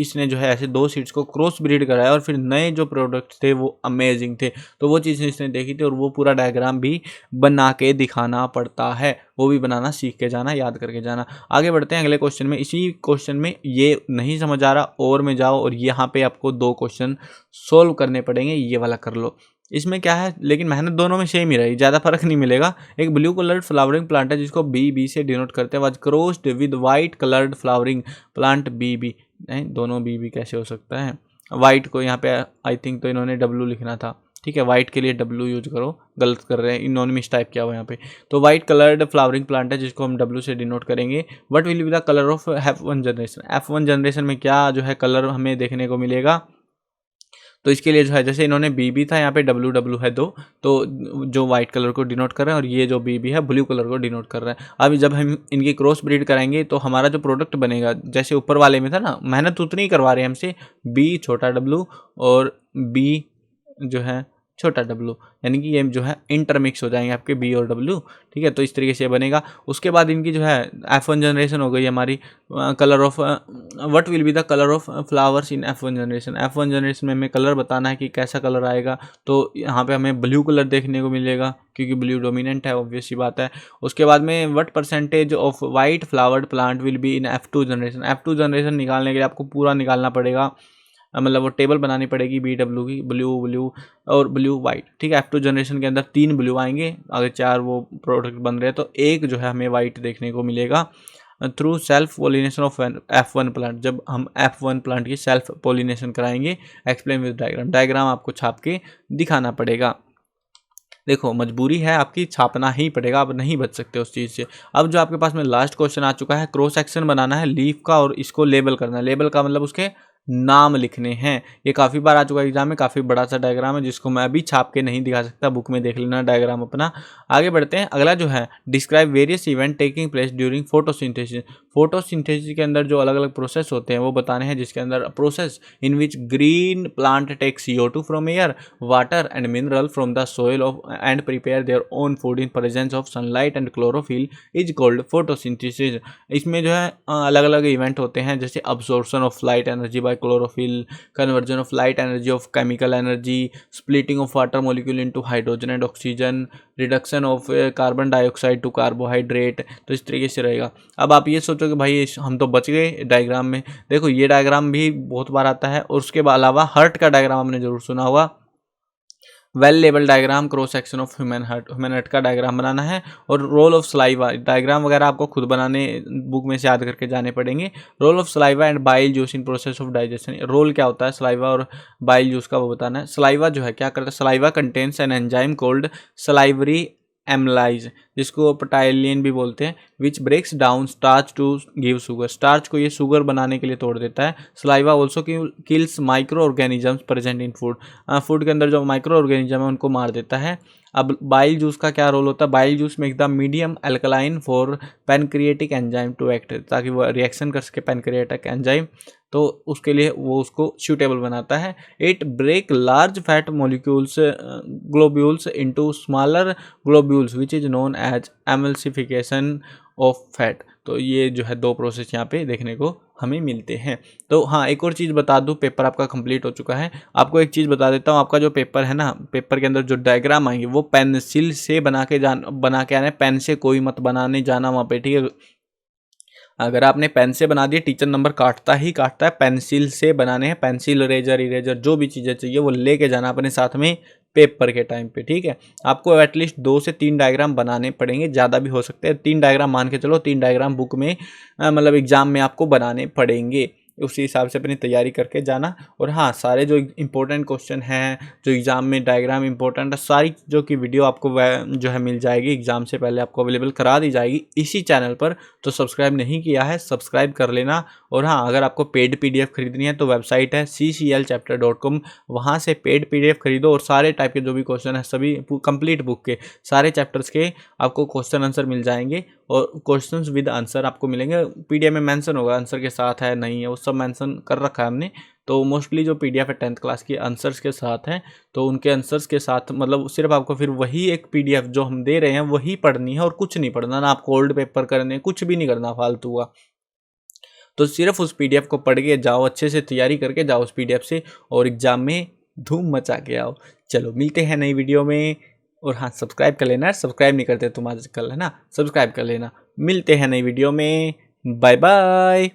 इसने जो है ऐसे दो सीड्स को क्रॉस ब्रीड कराया और फिर नए जो प्रोडक्ट थे वो अमेजिंग थे। तो वो चीज़ इसने देखी थी और वो पूरा डायग्राम भी बना के दिखाना पड़ता है, वो भी बनाना सीख के जाना, याद करके जाना। आगे बढ़ते हैं अगले क्वेश्चन में। इसी क्वेश्चन में ये नहीं समझ आ रहा और में जाओ और यहाँ पे आपको 2 क्वेश्चन सोल्व करने पड़ेंगे, ये वाला कर लो। इसमें क्या है, लेकिन मेहनत दोनों में सेम ही रहेगी, ज़्यादा फर्क नहीं मिलेगा। एक ब्लू कलर्ड फ्लावरिंग प्लांट है जिसको बी से डिनोट करते हैं, was crossed with white coloured flowering plant बी। नहीं, दोनों बी कैसे हो सकता है, वाइट को यहाँ पे आई थिंक तो इन्होंने डब्लू लिखना था, ठीक है, वाइट के लिए डब्लू यूज करो, गलत कर रहे हैं, इन्होंने मिस टाइप किया हुआ यहाँ पे। तो वाइट कलर्ड फ्लावरिंग प्लांट है जिसको हम डब्लू से डिनोट करेंगे। What will be the colour of F1 generation, F1 generation में क्या जो है कलर हमें देखने को मिलेगा। तो इसके लिए जो है, जैसे इन्होंने बी था, यहाँ पे डब्लू है दो, तो जो व्हाइट कलर को डिनोट कर रहे हैं, और ये जो बी है ब्लू कलर को डिनोट कर रहा है। अब जब हम इनकी क्रॉस ब्रीड कराएंगे तो हमारा जो प्रोडक्ट बनेगा, जैसे ऊपर वाले में था ना, मेहनत उतनी ही करवा रहे हैं हमसे, बी छोटा डब्लू और बी जो है छोटा डब्लू, यानी कि ये जो है इंटरमिक्स हो जाएंगे आपके बी और डब्लू, ठीक है। तो इस तरीके से बनेगा। उसके बाद इनकी जो है F1 जनरेशन हो गई हमारी। Colour of what will be the colour of flowers in F1 generation, F1 generation में हमें कलर बताना है कि कैसा कलर आएगा। तो यहाँ पे हमें ब्लू कलर देखने को मिलेगा क्योंकि ब्लू डोमिनेंट है, ऑब्वियस सी बात है। उसके बाद में what percentage of white flowered plant will be in F2 generation, F2 generation निकालने के लिए आपको पूरा निकालना पड़ेगा, मतलब वो टेबल बनानी पड़ेगी बी डब्ल्यू की, ब्लू और ब्लू वाइट, ठीक है। F2 जनरेशन के अंदर 3 ब्लू आएंगे, अगर 4 वो प्रोडक्ट बन रहे हैं तो एक जो है हमें वाइट देखने को मिलेगा through self pollination of F1 plant. जब हम F1 प्लांट की सेल्फ पोलिनेशन कराएंगे, एक्सप्लेन विद डायग्राम, डायग्राम आपको छाप के दिखाना पड़ेगा। देखो मजबूरी है आपकी, छापना ही पड़ेगा, आप नहीं बच सकते उस चीज़ से। अब जो आपके पास में लास्ट क्वेश्चन आ चुका है, क्रॉस सेक्शन बनाना है लीफ का और इसको लेबल करना है। लेबल का मतलब उसके नाम लिखने हैं। ये काफ़ी बार आ चुका है एग्जाम में, काफ़ी बड़ा सा डायग्राम है जिसको मैं अभी छाप के नहीं दिखा सकता, बुक में देख लेना डायग्राम अपना। आगे बढ़ते हैं। अगला जो है, describe various event taking place during photosynthesis. Photosynthesis के अंदर जो अलग अलग प्रोसेस होते हैं वो बताने हैं, जिसके अंदर process in which green plant take CO2 from air, water and mineral from the soil of and prepare their own food in presence of sunlight and chlorophyll is called photosynthesis. इसमें जो है अलग अलग इवेंट होते हैं, जैसे absorption of light energy by chlorophyll, conversion of light energy of chemical energy, splitting of water molecule into hydrogen and oxygen, reduction of carbon dioxide to carbohydrate. तो इस तरीके से रहेगा। अब आप ये सोचो कि भाई हम तो बच गए डायग्राम में। देखो ये डायग्राम भी बहुत बार आता है, और उसके अलावा हर्ट का डायग्राम आपने जरूर सुना होगा, well label diagram, cross section of human heart का डायग्राम बनाना है। और रोल ऑफ सलाइवा, डायग्राम वगैरह आपको खुद बनाने बुक में से याद करके जाने पड़ेंगे। Role of saliva and bile juice in process of digestion, role क्या होता है सलाइवा और बाइल जूस का वो बताना है। सलाइवा जो है क्या करता है, saliva contains an enzyme called salivary amylase, जिसको पटाइलियन भी बोलते हैं, which breaks down starch to give sugar, starch को ये शुगर बनाने के लिए तोड़ देता है। Saliva also kills microorganisms present in food, food के अंदर जो माइक्रो ऑर्गेनिज्म है उनको मार देता है। अब बाइल जूस का क्या रोल होता है, बाइल जूस में एकदम medium alkaline for pancreatic enzyme to act, ताकि वो रिएक्शन कर सके पैनक्रिएटिक एंजाइम, तो उसके लिए वो उसको सूटेबल बनाता है। It break large fat molecules globules into smaller globules which is known as emulsification of fat. तो ये जो है 2 प्रोसेस यहाँ पे देखने को हमें मिलते हैं। तो हाँ, एक और चीज़ बता दूँ, पेपर आपका कंप्लीट हो चुका है। आपको एक चीज़ बता देता हूँ, आपका जो पेपर है ना, पेपर के अंदर जो डायग्राम आएंगे वो पेंसिल से बना के आना है, पेन से कोई मत बनाने जाना वहाँ पे, ठीक है। अगर आपने पेन से बना दिए, टीचर नंबर काटता ही काटता है। पेंसिल से बनाने हैं, पेंसिल, इरेजर जो भी चीज़ें चाहिए वो लेके जाना अपने साथ में पेपर के टाइम पे, ठीक है। आपको एटलीस्ट 2 से 3 डायग्राम बनाने पड़ेंगे, ज़्यादा भी हो सकते हैं। 3 डायग्राम मान के चलो, 3 डायग्राम बुक में मतलब एग्जाम में आपको बनाने पड़ेंगे। उसी हिसाब से अपनी तैयारी करके जाना। और हाँ, सारे जो इंपॉर्टेंट क्वेश्चन हैं, जो एग्ज़ाम में डायग्राम इंपॉर्टेंट है, सारी चीज़ों की वीडियो आपको जो है मिल जाएगी, एग्ज़ाम से पहले आपको अवेलेबल करा दी जाएगी इसी चैनल पर। तो सब्सक्राइब नहीं किया है, सब्सक्राइब कर लेना। और हाँ, अगर आपको पेड PDF खरीदनी है तो वेबसाइट है cclchapter.com, वहाँ से पेड PDF खरीदो और सारे टाइप के जो भी क्वेश्चन है, सभी कंप्लीट बुक के सारे चैप्टर्स के आपको क्वेश्चन आंसर मिल जाएंगे। और क्वेश्चंस विद आंसर आपको मिलेंगे, PDF में मेंशन होगा आंसर के साथ है नहीं है, वो सब मेंशन कर रखा है हमने। तो मोस्टली जो PDF है 10th क्लास की आंसर्स के साथ हैं, तो उनके आंसर्स के साथ मतलब सिर्फ आपको फिर वही एक PDF जो हम दे रहे हैं वही पढ़नी है और कुछ नहीं पढ़ना, ना आपको ओल्ड पेपर करने, कुछ भी नहीं करना फालतू का। तो सिर्फ उस PDF को पढ़ के जाओ, अच्छे से तैयारी करके जाओ उस PDF से, और एग्जाम में धूम मचा के आओ। चलो मिलते हैं नई वीडियो में। और हाँ, सब्सक्राइब कर लेना, सब्सक्राइब नहीं करते तुम आजकल, है ना, सब्सक्राइब कर लेना। मिलते हैं नई वीडियो में, बाय बाय।